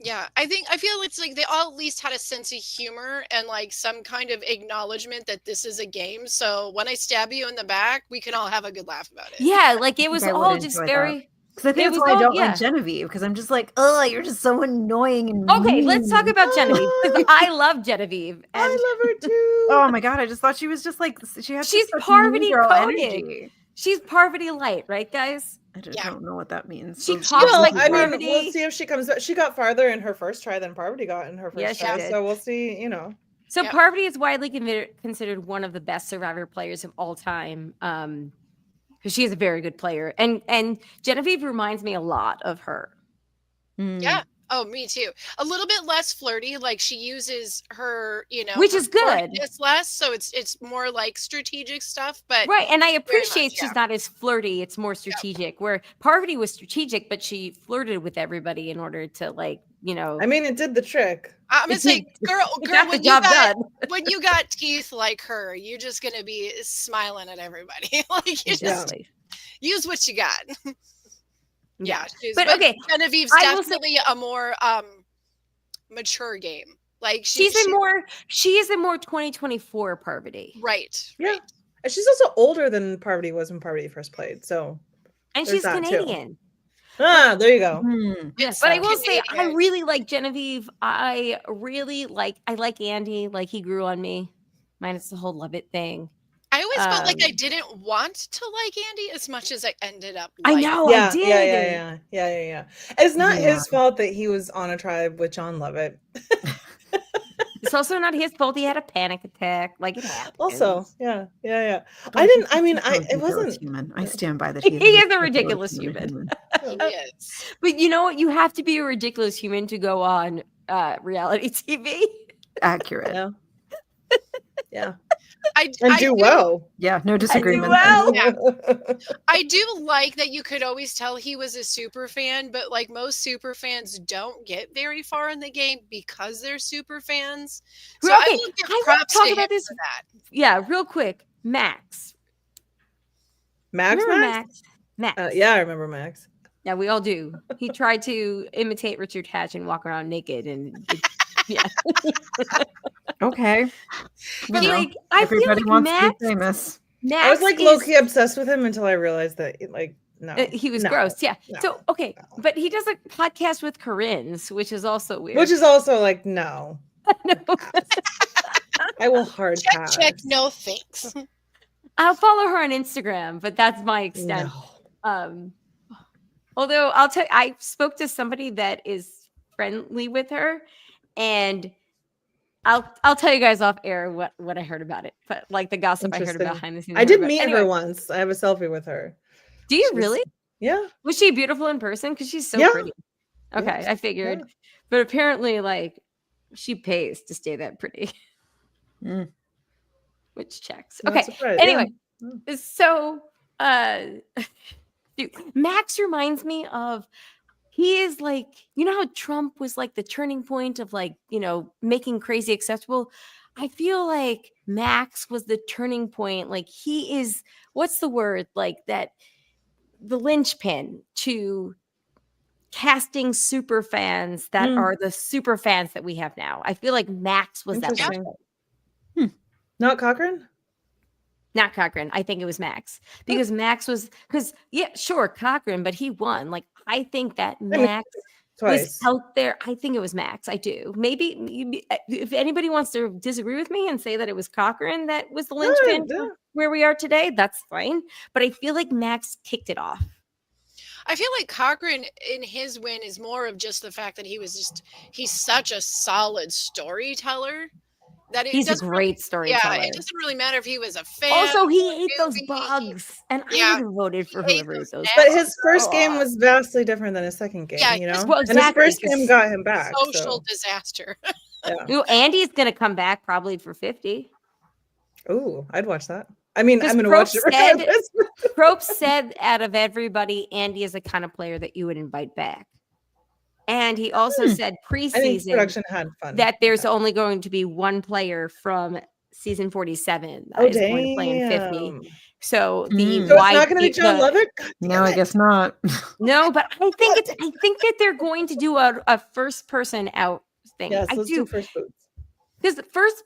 Speaker 2: Yeah, I feel it's like they all at least had a sense of humor and like some kind of acknowledgement that this is a game. So when I stab you in the back, we can all have a good laugh about it.
Speaker 1: Yeah, like it was
Speaker 4: I would
Speaker 1: all just
Speaker 4: enjoy
Speaker 1: very
Speaker 4: Because I think
Speaker 1: It
Speaker 4: that's
Speaker 1: was
Speaker 4: why I
Speaker 1: all-
Speaker 4: don't
Speaker 1: yeah.
Speaker 4: like Genevieve. Because I'm just like, oh, you're just so annoying and
Speaker 1: okay. Let's talk
Speaker 4: mean."
Speaker 1: about Genevieve because I love Genevieve
Speaker 3: I
Speaker 1: and
Speaker 3: love her too.
Speaker 4: Oh my god! I just thought she was just like she had
Speaker 1: She's
Speaker 4: such
Speaker 1: Parvati
Speaker 4: mean girl
Speaker 1: coded.
Speaker 4: energy.
Speaker 1: she's Parvati light, right, guys?
Speaker 4: I just
Speaker 2: Yeah.
Speaker 4: don't know what that means.
Speaker 1: She
Speaker 4: So-
Speaker 1: talks
Speaker 3: Well,
Speaker 1: like
Speaker 3: I mean,
Speaker 1: Parvati.
Speaker 3: we'll see if she comes back. She got farther in her first try than Parvati got in her first
Speaker 1: Yeah, she
Speaker 3: try.
Speaker 1: did.
Speaker 3: So we'll see, you know.
Speaker 1: So
Speaker 2: Yep.
Speaker 1: Parvati is widely considered one of the best Survivor players of all time. Because she is a very good player, and Genevieve reminds me a lot of her.
Speaker 4: Mm.
Speaker 2: Yeah. Oh, me too. A little bit less flirty. Like she uses her,
Speaker 1: Which
Speaker 2: her
Speaker 1: is good.
Speaker 2: flirtiness less. So it's more like strategic stuff. But
Speaker 1: Right, and I
Speaker 2: much,
Speaker 1: appreciate she's
Speaker 2: yeah.
Speaker 1: not as flirty. It's more strategic. Where Parvati was strategic, but she flirted with everybody in order to, like,
Speaker 3: I mean, it did the trick.
Speaker 2: I'm gonna say, girl,
Speaker 1: it got the
Speaker 2: when
Speaker 1: job done.
Speaker 2: when you got teeth like her, you're just gonna be smiling at everybody. Like you just
Speaker 1: Exactly.
Speaker 2: use what you got. Yeah,
Speaker 1: But okay,
Speaker 2: Genevieve's
Speaker 1: I will say-
Speaker 2: definitely a more mature game. Like
Speaker 1: she is a more 2024 Parvati,
Speaker 2: right.
Speaker 3: Yeah.
Speaker 2: Right.
Speaker 3: And she's also older than Parvati was when Parvati first played. So,
Speaker 1: and
Speaker 3: There's
Speaker 1: she's
Speaker 3: that too.
Speaker 1: Canadian.
Speaker 3: there you go.
Speaker 4: Hmm.
Speaker 1: Yes,
Speaker 2: So
Speaker 1: but I will say I
Speaker 2: Canadian.
Speaker 1: really like Genevieve. I like Andy. Like he grew on me, minus the whole love it thing.
Speaker 2: I always felt like I
Speaker 1: Um,
Speaker 2: didn't want to like Andy as much as I ended up.
Speaker 1: I
Speaker 2: liking
Speaker 1: know.
Speaker 3: Yeah,
Speaker 1: I did.
Speaker 3: yeah. It's not
Speaker 4: Yeah.
Speaker 3: his fault that he was on a tribe with John Lovett.
Speaker 1: It's also not his fault. He had a panic attack. Like it happens.
Speaker 3: Also, yeah.
Speaker 4: Don't
Speaker 3: I didn't.
Speaker 4: think
Speaker 3: I mean,
Speaker 4: he's
Speaker 3: I
Speaker 4: a
Speaker 3: it
Speaker 4: ridiculous
Speaker 3: wasn't.
Speaker 4: human. I stand by that.
Speaker 1: He is a
Speaker 4: ridiculous
Speaker 1: ridiculous human.
Speaker 2: He is.
Speaker 1: But you know what? You have to be a ridiculous human to go on reality TV.
Speaker 4: Accurate.
Speaker 3: Yeah. Yeah,
Speaker 2: I
Speaker 3: and do well.
Speaker 4: Yeah, no disagreement.
Speaker 1: well.
Speaker 2: Yeah. I do like that you could always tell he was a super fan, but like most super fans don't get very far in the game because they're super fans. So
Speaker 1: Okay,
Speaker 2: I will give
Speaker 1: I wanna
Speaker 2: props
Speaker 1: talk
Speaker 2: to
Speaker 1: about
Speaker 2: him
Speaker 1: this.
Speaker 2: for that.
Speaker 1: Yeah, real quick. Max.
Speaker 3: Max.
Speaker 1: Remember
Speaker 3: Max?
Speaker 1: Max?
Speaker 3: Yeah, I remember Max.
Speaker 1: Yeah, we all do. He tried to imitate Richard Hatch and walk around naked, and yeah.
Speaker 4: Okay.
Speaker 1: But
Speaker 4: You know,
Speaker 1: like, I feel
Speaker 4: everybody
Speaker 1: like
Speaker 4: wants
Speaker 1: Max.
Speaker 4: to be famous.
Speaker 1: Max
Speaker 3: I was like
Speaker 1: is-
Speaker 3: low key obsessed with him until I realized that, like, no,
Speaker 1: he was
Speaker 3: no.
Speaker 1: gross. Yeah.
Speaker 3: no,
Speaker 1: So okay,
Speaker 3: no.
Speaker 1: but he does a podcast with Corinne's, which is also weird.
Speaker 3: Which is also like, no,
Speaker 1: No.
Speaker 3: I will hard
Speaker 2: Check,
Speaker 3: pass.
Speaker 2: check, no thanks.
Speaker 1: I'll follow her on Instagram, but that's my extent.
Speaker 3: No.
Speaker 1: Although I'll tell I spoke to somebody that is friendly with her, and I'll tell you guys off air what I heard about it, but like the gossip I heard
Speaker 3: Interesting.
Speaker 1: about behind the scenes.
Speaker 3: I did
Speaker 1: heard about-
Speaker 3: meet
Speaker 1: anyway,
Speaker 3: her once. I have a selfie with her.
Speaker 1: Do you
Speaker 3: She's-
Speaker 1: really?
Speaker 3: Yeah.
Speaker 1: Was she beautiful in person? Because she's so
Speaker 3: Yeah.
Speaker 1: pretty. Okay,
Speaker 3: Yeah.
Speaker 1: I figured.
Speaker 3: Yeah.
Speaker 1: But apparently, like, she pays to stay that pretty.
Speaker 4: Mm.
Speaker 1: Which checks.
Speaker 3: Not
Speaker 1: Okay.
Speaker 3: surprised.
Speaker 1: Anyway,
Speaker 3: Yeah.
Speaker 1: so dude, Max reminds me of he is like, you know how Trump was like the turning point of like, making crazy acceptable. I feel like Max was the turning point. Like he is, what's the word? Like that, the linchpin to casting super fans that are the super fans that we have now. I feel like Max was that
Speaker 3: Interesting.
Speaker 1: linchpin.
Speaker 3: Not Cochran?
Speaker 1: Not Cochran. I think it was Max because Max was sure, Cochran, but he won. Like I think that Max was
Speaker 3: Twice.
Speaker 1: out there. I think it was Max. I do. Maybe if anybody wants to disagree with me and say that it was Cochran that was the linchpin
Speaker 3: Yeah.
Speaker 1: for where we are today, that's fine. But I feel like Max kicked it off.
Speaker 2: I feel like Cochran in his win is more of just the fact that he's such a solid storyteller that
Speaker 1: He's a
Speaker 2: doesn't really-
Speaker 1: great storyteller.
Speaker 2: Yeah, it doesn't really matter if he was a fan.
Speaker 1: Also, he
Speaker 2: or
Speaker 1: ate those
Speaker 2: newbie,
Speaker 1: bugs, and I
Speaker 2: Yeah,
Speaker 1: would have voted for
Speaker 2: he ate
Speaker 1: whoever ate
Speaker 2: those
Speaker 1: those.
Speaker 2: nasty
Speaker 3: But
Speaker 1: bugs.
Speaker 3: his first game was vastly different than his second game,
Speaker 2: Yeah,
Speaker 3: you know?
Speaker 1: well,
Speaker 3: And his
Speaker 1: exactly,
Speaker 3: first game
Speaker 1: 'cause-
Speaker 3: got him back.
Speaker 2: social
Speaker 3: So.
Speaker 2: disaster.
Speaker 3: Yeah.
Speaker 1: Ooh, Andy's gonna come back probably for 50.
Speaker 3: Ooh, I'd watch that. I mean, I'm
Speaker 1: Because
Speaker 3: going to watch it
Speaker 1: Probst
Speaker 3: regardless.
Speaker 1: Probst said out of everybody, Andy is the kind of player that you would invite back. And he also said
Speaker 3: I think
Speaker 1: preseason
Speaker 3: production had fun.
Speaker 1: that there's only going to be one player from season 47 that
Speaker 3: Oh,
Speaker 1: is going to play in 50.
Speaker 3: damn.
Speaker 1: So the
Speaker 4: Mm.
Speaker 3: So it's
Speaker 1: wide
Speaker 3: not going to be John Lovett? God
Speaker 4: No,
Speaker 3: damn
Speaker 4: I
Speaker 3: it.
Speaker 4: guess not.
Speaker 1: No, but I think that they're going to do a first person out thing.
Speaker 3: Yes,
Speaker 1: I
Speaker 3: let's
Speaker 1: do
Speaker 3: do first boots.
Speaker 1: because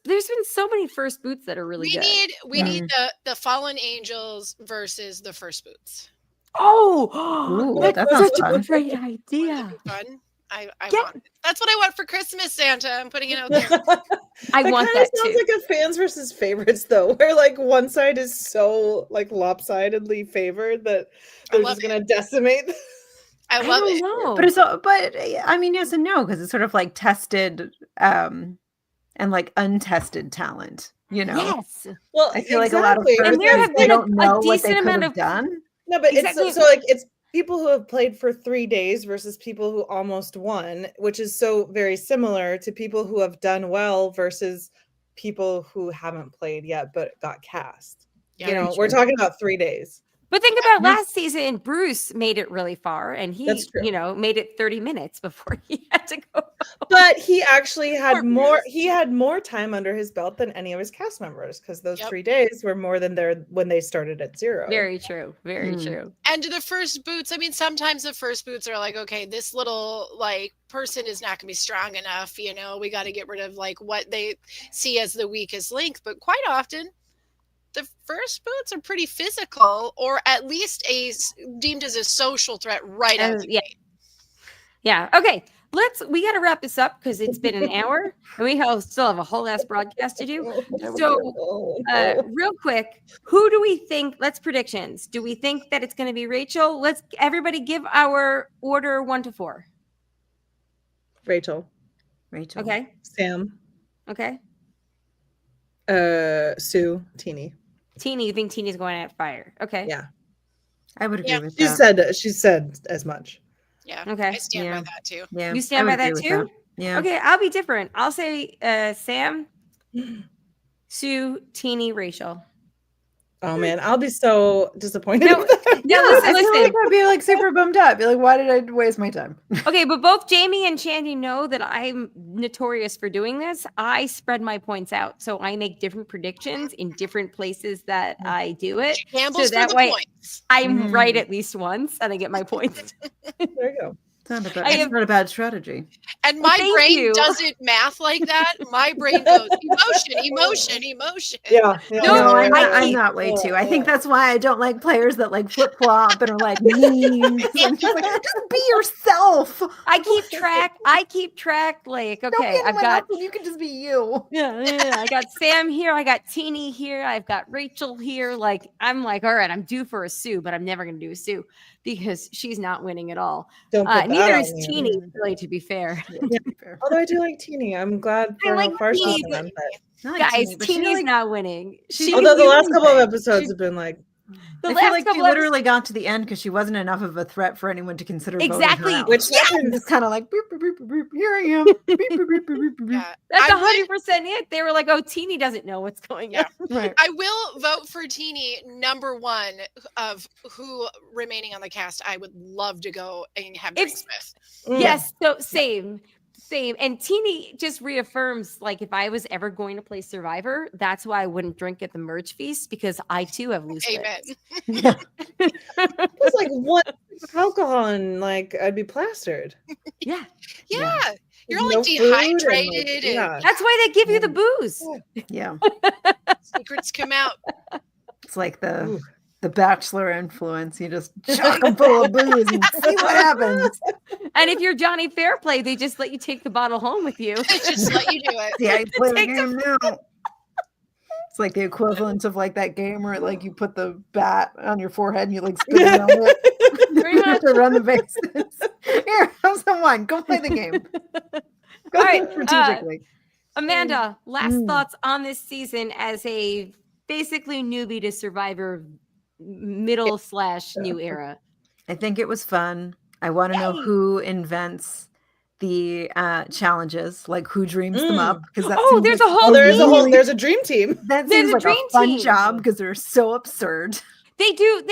Speaker 1: there's been so many first boots that are really good.
Speaker 2: We need the Fallen Angels versus the First Boots.
Speaker 1: Oh,
Speaker 4: Ooh,
Speaker 1: that's
Speaker 4: that sounds
Speaker 1: such a
Speaker 4: fun.
Speaker 1: great
Speaker 2: Wouldn't
Speaker 1: idea.
Speaker 2: it be fun? I
Speaker 1: Yeah.
Speaker 2: want it. That's what I want for Christmas, Santa. I'm putting it out there.
Speaker 1: I
Speaker 3: That
Speaker 1: want
Speaker 3: kinda
Speaker 1: that
Speaker 3: sounds
Speaker 1: too.
Speaker 3: like a fans versus favorites, though, where like one side is so like lopsidedly favored that they're
Speaker 2: love
Speaker 3: just gonna decimate.
Speaker 2: I
Speaker 1: I
Speaker 2: love
Speaker 1: don't
Speaker 2: it.
Speaker 1: know.
Speaker 4: But I mean, yes and no, because it's sort of like tested and like untested talent, you know.
Speaker 1: Yes.
Speaker 3: Well,
Speaker 4: I feel like a lot of
Speaker 3: exactly.
Speaker 1: And
Speaker 4: first
Speaker 1: there
Speaker 3: because
Speaker 1: have
Speaker 4: they
Speaker 1: been a-
Speaker 4: don't
Speaker 1: a
Speaker 4: know what they
Speaker 1: decent
Speaker 4: could
Speaker 1: amount
Speaker 4: have
Speaker 1: of-
Speaker 4: done.
Speaker 3: No, but
Speaker 1: Exactly.
Speaker 3: it's so like it's people who have played for 3 days versus people who almost won, which is so very similar to people who have done well versus people who haven't played yet but got cast.
Speaker 2: Yeah.
Speaker 3: You know,
Speaker 4: Very
Speaker 3: we're
Speaker 4: true.
Speaker 3: talking about 3 days.
Speaker 1: But think about
Speaker 4: Mhm.
Speaker 1: last season, Bruce made it really far and he,
Speaker 3: That's true.
Speaker 1: made it 30 minutes before he had to go.
Speaker 3: But he actually had
Speaker 2: Poor
Speaker 3: more.
Speaker 2: Bruce.
Speaker 3: He had more time under his belt than any of his cast members because those
Speaker 2: Yep.
Speaker 3: 3 days were more than when they started at 0.
Speaker 1: Very true. Very
Speaker 4: Mm.
Speaker 1: true.
Speaker 2: And to the first boots, I mean, sometimes the first boots are like, okay, this little like person is not going to be strong enough. You know, we got to get rid of like what they see as the weakest link. But quite often, the first boots are pretty physical, or at least deemed as a social threat right out. The
Speaker 1: Yeah.
Speaker 2: gate.
Speaker 1: Yeah. Okay. We got to wrap this up because it's been an hour and we still have a whole ass broadcast to do. So, real quick, who do we think? Let's predictions. Do we think that it's going to be Rachel? Let's everybody give our order 1 to 4.
Speaker 3: Rachel,
Speaker 4: Rachel.
Speaker 1: Okay.
Speaker 3: Sam,
Speaker 1: Okay.
Speaker 3: Sue, Teeny.
Speaker 1: Teeny, you think Teeny's going at fire? Okay.
Speaker 3: Yeah.
Speaker 4: I would agree
Speaker 2: Yeah.
Speaker 4: with
Speaker 3: She
Speaker 4: that.
Speaker 3: said as much.
Speaker 2: Yeah.
Speaker 1: Okay.
Speaker 2: I stand
Speaker 4: Yeah.
Speaker 2: by that too.
Speaker 4: Yeah,
Speaker 1: You stand
Speaker 4: I
Speaker 1: by
Speaker 4: would
Speaker 1: that
Speaker 4: agree with
Speaker 1: too?
Speaker 4: Yeah.
Speaker 1: Okay, I'll be different. I'll say Sam, Sue, Teeny, Rachel.
Speaker 3: Oh man, I'll be so disappointed.
Speaker 1: No,
Speaker 3: with that.
Speaker 1: no,
Speaker 4: I
Speaker 1: listen.
Speaker 4: feel like I'd be like super bummed out. Be like, why did I waste my time?
Speaker 1: Okay, but both Jamie and Shandy know that I'm notorious for doing this. I spread my points out. So I make different predictions in different places that I do it.
Speaker 2: Gambles
Speaker 1: that
Speaker 2: for the
Speaker 1: way-
Speaker 2: points.
Speaker 1: I'm right
Speaker 4: Mm.
Speaker 1: at least once and I get my points.
Speaker 3: There you go.
Speaker 1: I
Speaker 4: Not a bad strategy.
Speaker 2: And my
Speaker 1: Thank
Speaker 2: brain
Speaker 1: you.
Speaker 2: doesn't math like that. My brain goes emotion.
Speaker 3: Yeah.
Speaker 1: No,
Speaker 4: No,
Speaker 1: I
Speaker 4: I'm
Speaker 1: keep-
Speaker 4: that way too. I think that's why I don't like players that like flip flop and are like mean. I'm just like, just be yourself.
Speaker 1: I keep track like,
Speaker 4: Don't
Speaker 1: okay,
Speaker 4: get in
Speaker 1: I've
Speaker 4: my
Speaker 1: got
Speaker 4: mouth when you can just be you.
Speaker 1: yeah, I got Sam here, I got Teeny here, I've got Rachel here. Like, I'm like, all right, I'm due for a Sue, but I'm never gonna do a Sue because she's not winning at all.
Speaker 3: Don't put that
Speaker 1: Neither
Speaker 3: Oh,
Speaker 1: is
Speaker 3: man.
Speaker 1: Teeny, really, to be fair.
Speaker 3: Yeah. Although I do like Teeny. I'm glad
Speaker 1: I
Speaker 3: for
Speaker 1: like
Speaker 3: how far she's
Speaker 1: Teeny,
Speaker 3: gone. But
Speaker 4: I like
Speaker 1: Guys,
Speaker 4: Teeny, but she,
Speaker 1: Teeny's
Speaker 4: like,
Speaker 1: not winning.
Speaker 4: she
Speaker 3: although the
Speaker 4: can do
Speaker 3: last couple of
Speaker 4: anything.
Speaker 3: episodes
Speaker 4: She-
Speaker 3: have been like,
Speaker 1: The
Speaker 4: I
Speaker 1: last
Speaker 4: feel like she
Speaker 1: couple
Speaker 4: literally got to the end because she wasn't enough of a threat for anyone to consider voting
Speaker 1: Exactly.
Speaker 4: her out.
Speaker 3: which
Speaker 1: Yes!
Speaker 3: happens.
Speaker 4: Just kind of like, boop, boop, boop, boop, boop, here I am. Boop, boop, boop, boop, boop, boop.
Speaker 2: Yeah.
Speaker 1: That's
Speaker 2: I would-
Speaker 1: 100% it. They were like, "Oh, Teeny doesn't know what's going on."
Speaker 4: Right.
Speaker 2: I will vote for Teeny number one of who remaining on the cast I would love to go and have drinks with.
Speaker 3: Mm.
Speaker 1: Yes, so same. And Teeny just reaffirms, like, if I was ever going to play Survivor, that's why I wouldn't drink at the merch feast, because I too have loose
Speaker 2: Amen.
Speaker 1: lips.
Speaker 3: It's like one sip of alcohol and like I'd be plastered.
Speaker 1: Yeah,
Speaker 2: Yeah. You're
Speaker 3: With
Speaker 2: all
Speaker 3: no food and, like,
Speaker 2: dehydrated and
Speaker 3: yeah.
Speaker 1: that's why they give you the booze.
Speaker 4: Yeah.
Speaker 2: secrets come out.
Speaker 4: It's like
Speaker 3: Ooh.
Speaker 4: the Bachelor influence. You just chock them full of booze and see what happens.
Speaker 1: And if you're Johnny Fairplay, they just let you take the bottle home with you.
Speaker 2: Just let you do it.
Speaker 4: See, I play the
Speaker 1: Take the-
Speaker 4: game now. It's like the equivalent of like that game where like you put the bat on your forehead and you like spin around it.
Speaker 1: Pretty
Speaker 4: You have
Speaker 1: much.
Speaker 4: to run the bases. Here, have some wine. Go play the game. Go
Speaker 1: All right,
Speaker 4: strategically.
Speaker 1: Amanda, last
Speaker 4: Mm.
Speaker 1: thoughts on this season as a basically newbie to Survivor middle / new era.
Speaker 4: I think it was fun. I want to know
Speaker 1: Yay.
Speaker 4: who invents the challenges, like who dreams them up, because that
Speaker 1: Oh,
Speaker 4: seems
Speaker 1: there's
Speaker 4: like
Speaker 1: a whole
Speaker 4: really-
Speaker 3: There's a dream team.
Speaker 4: that
Speaker 1: there's
Speaker 4: seems
Speaker 1: a
Speaker 4: like
Speaker 1: dream
Speaker 4: a fun
Speaker 1: team.
Speaker 4: job because they're so absurd.
Speaker 1: They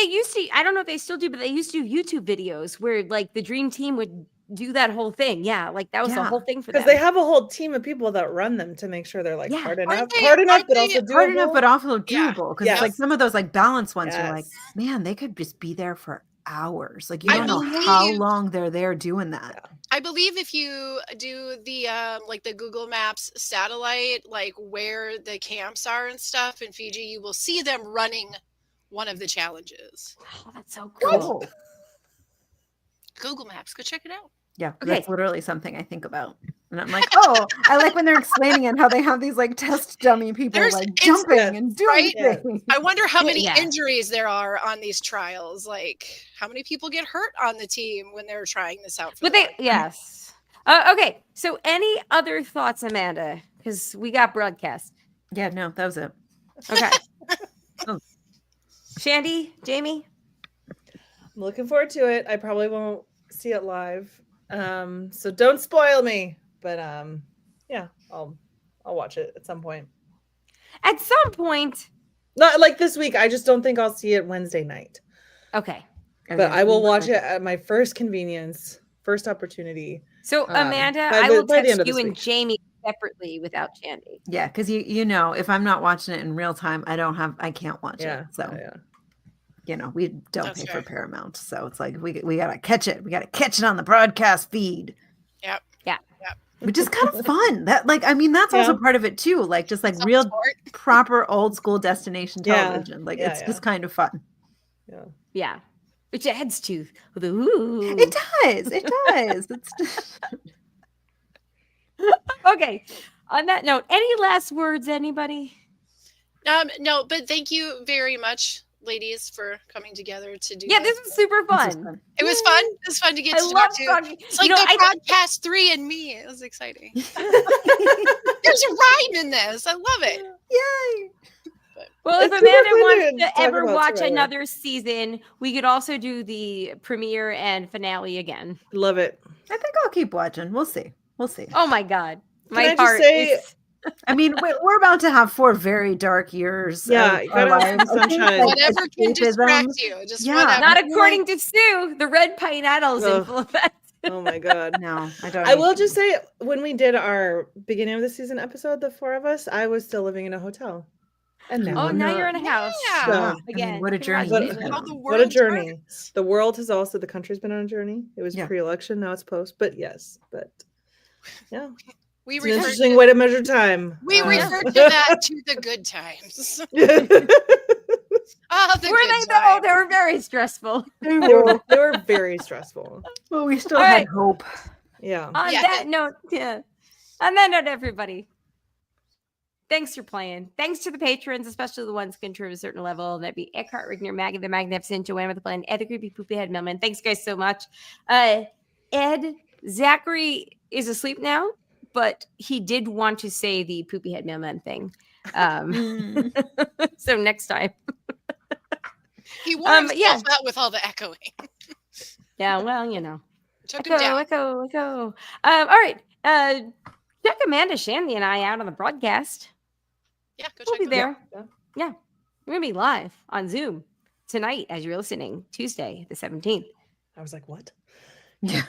Speaker 1: used to, I don't know if they still do, but they used to do YouTube videos where like the dream team would do that whole thing. Yeah, like that was the
Speaker 4: Yeah.
Speaker 1: whole thing for them.
Speaker 3: Because they have a whole team of people that run them to make sure they're like
Speaker 1: Yeah.
Speaker 3: hard
Speaker 2: Aren't
Speaker 3: enough,
Speaker 2: they-
Speaker 3: hard enough,
Speaker 2: aren't
Speaker 3: but
Speaker 2: they
Speaker 3: also doable.
Speaker 4: Hard enough, but also
Speaker 2: Yeah.
Speaker 4: doable. Because it's like
Speaker 3: Yes.
Speaker 4: some of those like balance ones, you're like,
Speaker 3: Yes.
Speaker 4: man, they could just be there for hours. Like you
Speaker 2: I
Speaker 4: don't know how
Speaker 2: believe-
Speaker 4: long they're there doing that.
Speaker 2: I believe if you do the like the Google Maps satellite, like where the camps are and stuff in Fiji, you will see them running one of the challenges.
Speaker 1: Oh, that's so cool.
Speaker 2: Google Maps, go check it out.
Speaker 4: Yeah,
Speaker 1: Okay.
Speaker 4: that's literally something I think about. And I'm like, oh, I like when they're explaining it, how they have these like test dummy people
Speaker 2: There's
Speaker 4: like
Speaker 2: instance,
Speaker 4: jumping and doing
Speaker 2: right?
Speaker 3: Yeah.
Speaker 4: things.
Speaker 2: I wonder how many
Speaker 1: Yeah.
Speaker 2: injuries there are on these trials. Like, how many people get hurt on the team when they're trying this out? For
Speaker 1: But
Speaker 2: the
Speaker 1: they, yes. Okay, so any other thoughts, Amanda? Because we got broadcast.
Speaker 4: Yeah, no, that was it.
Speaker 1: Okay.
Speaker 4: Oh.
Speaker 1: Shandy, Jamie?
Speaker 3: I'm looking forward to it. I probably won't see it live. So don't spoil me. But yeah, I'll watch it at some point.
Speaker 1: At some point.
Speaker 3: Not like this week. I just don't think I'll see it Wednesday night.
Speaker 1: Okay.
Speaker 3: But I will watch it at my first convenience, first opportunity.
Speaker 1: So Amanda,
Speaker 3: by
Speaker 1: I
Speaker 3: the-
Speaker 1: will
Speaker 3: by the
Speaker 1: text
Speaker 3: end of
Speaker 1: you
Speaker 3: this
Speaker 1: and
Speaker 3: week.
Speaker 1: Jamie separately without Shandy.
Speaker 4: Yeah, because you know, if I'm not watching it in real time, I can't watch
Speaker 3: Yeah.
Speaker 4: it. So
Speaker 3: yeah.
Speaker 4: you know, we don't
Speaker 2: That's
Speaker 4: pay
Speaker 2: fair.
Speaker 4: for Paramount. So it's like we gotta catch it. We gotta catch it on the broadcast feed.
Speaker 2: Yep.
Speaker 1: Yeah.
Speaker 2: Yep.
Speaker 4: Which is kind of fun. That like I mean that's also
Speaker 3: Yeah.
Speaker 4: part of it too. Like just like
Speaker 2: Some
Speaker 4: real
Speaker 2: sport.
Speaker 4: proper old school destination
Speaker 3: Yeah.
Speaker 4: television. Like
Speaker 3: Yeah,
Speaker 4: it's
Speaker 3: yeah.
Speaker 4: just kind of fun.
Speaker 3: Yeah.
Speaker 1: Yeah. Which adds to the ooh.
Speaker 4: It does. It does. It's just...
Speaker 1: Okay. On that note, any last words, anybody?
Speaker 2: No, but thank you very much, ladies, for coming together to do
Speaker 1: Yeah,
Speaker 2: this.
Speaker 1: this is super
Speaker 4: it's just
Speaker 1: fun.
Speaker 4: fun.
Speaker 2: It was fun. It was fun to get
Speaker 1: I
Speaker 2: to
Speaker 1: love
Speaker 2: talk to.
Speaker 1: talking.
Speaker 2: It's like
Speaker 1: You know,
Speaker 2: the podcast 3 and me. It was exciting. There's a rhyme in this. I love it.
Speaker 4: Yay.
Speaker 1: Well, if
Speaker 3: It's super
Speaker 1: Amanda
Speaker 3: fun
Speaker 1: wants
Speaker 3: to
Speaker 1: to
Speaker 3: talk
Speaker 1: ever
Speaker 3: about
Speaker 1: watch
Speaker 3: Survivor.
Speaker 1: another season, we could also do the premiere and finale again.
Speaker 3: Love it.
Speaker 4: I think I'll keep watching. We'll see. We'll see.
Speaker 1: Oh my God. My
Speaker 3: I just
Speaker 1: heart
Speaker 3: say-
Speaker 1: is.
Speaker 4: I mean, we're about to have 4 very dark years.
Speaker 3: Yeah,
Speaker 4: of
Speaker 3: you
Speaker 4: our
Speaker 3: gotta have
Speaker 4: lives.
Speaker 3: some
Speaker 4: I think,
Speaker 3: sunshine.
Speaker 4: like,
Speaker 2: Whatever can
Speaker 4: escapism-
Speaker 2: distract you. Just
Speaker 4: Yeah.
Speaker 2: whatever.
Speaker 1: Not
Speaker 4: I feel
Speaker 1: according to Sue. The red pineapple's in
Speaker 4: Ugh.
Speaker 1: full effect.
Speaker 3: Oh my god.
Speaker 4: No, I don't.
Speaker 3: I
Speaker 4: need
Speaker 3: will
Speaker 4: to.
Speaker 3: just say, when we did our beginning of the season episode, the 4 of us, I was still living in a hotel. And now
Speaker 1: Oh,
Speaker 3: I'm
Speaker 1: now
Speaker 3: not.
Speaker 1: you're in a house.
Speaker 2: Yeah.
Speaker 3: So,
Speaker 4: I mean,
Speaker 1: Again,
Speaker 4: what a journey
Speaker 3: But-
Speaker 4: you've
Speaker 1: congratulations.
Speaker 4: been
Speaker 2: How
Speaker 4: on.
Speaker 2: the
Speaker 3: What a
Speaker 2: world
Speaker 3: journey.
Speaker 2: turns.
Speaker 3: The world has also, the country's been on a journey. It was
Speaker 4: Yeah.
Speaker 3: pre-election, now it's post. But yes, but yeah.
Speaker 2: We
Speaker 3: It's an
Speaker 2: refer
Speaker 3: interesting
Speaker 2: to,
Speaker 3: way to measure time.
Speaker 2: we
Speaker 3: Um,
Speaker 2: refer to that to the good times. Oh, the
Speaker 1: Were
Speaker 2: good
Speaker 1: they though?
Speaker 2: times.
Speaker 1: They were very stressful.
Speaker 3: they were very stressful.
Speaker 4: Well, we still
Speaker 1: All
Speaker 4: had
Speaker 1: right.
Speaker 4: hope.
Speaker 3: Yeah.
Speaker 1: On
Speaker 2: Yeah.
Speaker 1: that note, yeah. On that note, everybody. Thanks for playing. Thanks to the patrons, especially the ones who contribute a certain level. That'd be Eckhart, Rigner, Maggie the Magnificent, Joanna with the Plan, Ed the Creepy Poopy Head Millman. Thanks, guys, so much. Ed, Zachary is asleep now, but he did want to say the poopy head mailman thing. So next time.
Speaker 2: He wore himself
Speaker 1: yeah.
Speaker 2: out with all the echoing.
Speaker 1: Yeah, well, you know.
Speaker 2: Took him down.
Speaker 1: Echo. All right. Check Amanda, Shandy, and I out on the broadcast.
Speaker 2: Yeah, go
Speaker 1: We'll
Speaker 2: check
Speaker 1: be
Speaker 2: them out.
Speaker 1: there. Yeah. We're going to be live on Zoom tonight as you're listening, Tuesday, the 17th.
Speaker 3: I was like, what?
Speaker 4: Yeah.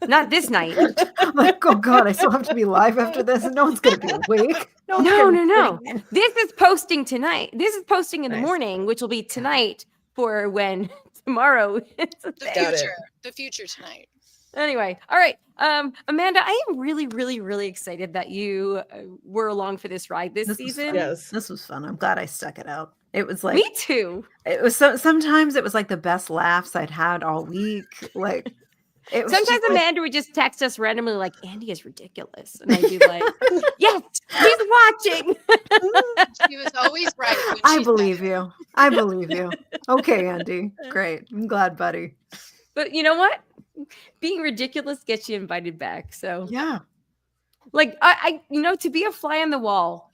Speaker 1: Not this night.
Speaker 4: I'm like, oh God, I still have to be live after this. And no one's going to be awake.
Speaker 1: No.
Speaker 4: Kidding.
Speaker 1: This is posting tonight. This is posting in the
Speaker 3: Nice.
Speaker 1: morning, which will be tonight for when tomorrow is a
Speaker 2: The
Speaker 1: thing.
Speaker 3: Got it.
Speaker 2: future. The future tonight.
Speaker 1: Anyway, all right. Amanda, I am really, really, really excited that you were along for this ride this
Speaker 4: This was
Speaker 1: season.
Speaker 4: fun.
Speaker 3: Yes.
Speaker 4: This was fun. I'm glad I stuck it out. It was like,
Speaker 1: Me too.
Speaker 4: it was sometimes it was like the best laughs I'd had all week. Like, it was
Speaker 1: Sometimes
Speaker 4: just like-
Speaker 1: Amanda would just text us randomly like, Andy is ridiculous. And I'd be like, yes, he's watching.
Speaker 2: She was always right. When
Speaker 4: I
Speaker 2: she
Speaker 4: believe
Speaker 2: said it.
Speaker 4: you. I believe you. Okay, Andy. Great. I'm glad, buddy.
Speaker 1: But you know what? Being ridiculous gets you invited back. So
Speaker 4: Yeah.
Speaker 1: like I to be a fly on the wall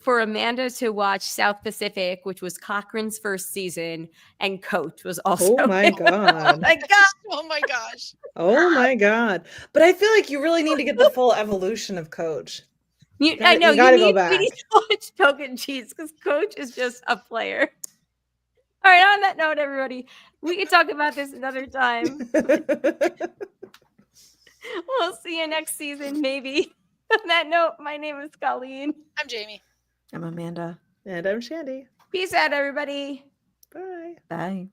Speaker 1: for Amanda to watch South Pacific, which was Cochran's first season, and Coach was also
Speaker 3: Oh my God.
Speaker 1: my God.
Speaker 2: Oh my gosh.
Speaker 3: Oh my God. But I feel like you really need to get the full evolution of Coach.
Speaker 1: I know
Speaker 3: you gotta go
Speaker 1: we
Speaker 3: back.
Speaker 1: need to watch Token Cheese because Coach is just a player. All right, on that note, everybody, we can talk about this another time. We'll see you next season, maybe. On that note, my name is Colleen.
Speaker 2: I'm Jamie.
Speaker 4: I'm Amanda.
Speaker 3: And I'm Shandy.
Speaker 1: Peace out, everybody.
Speaker 3: Bye.
Speaker 4: Bye.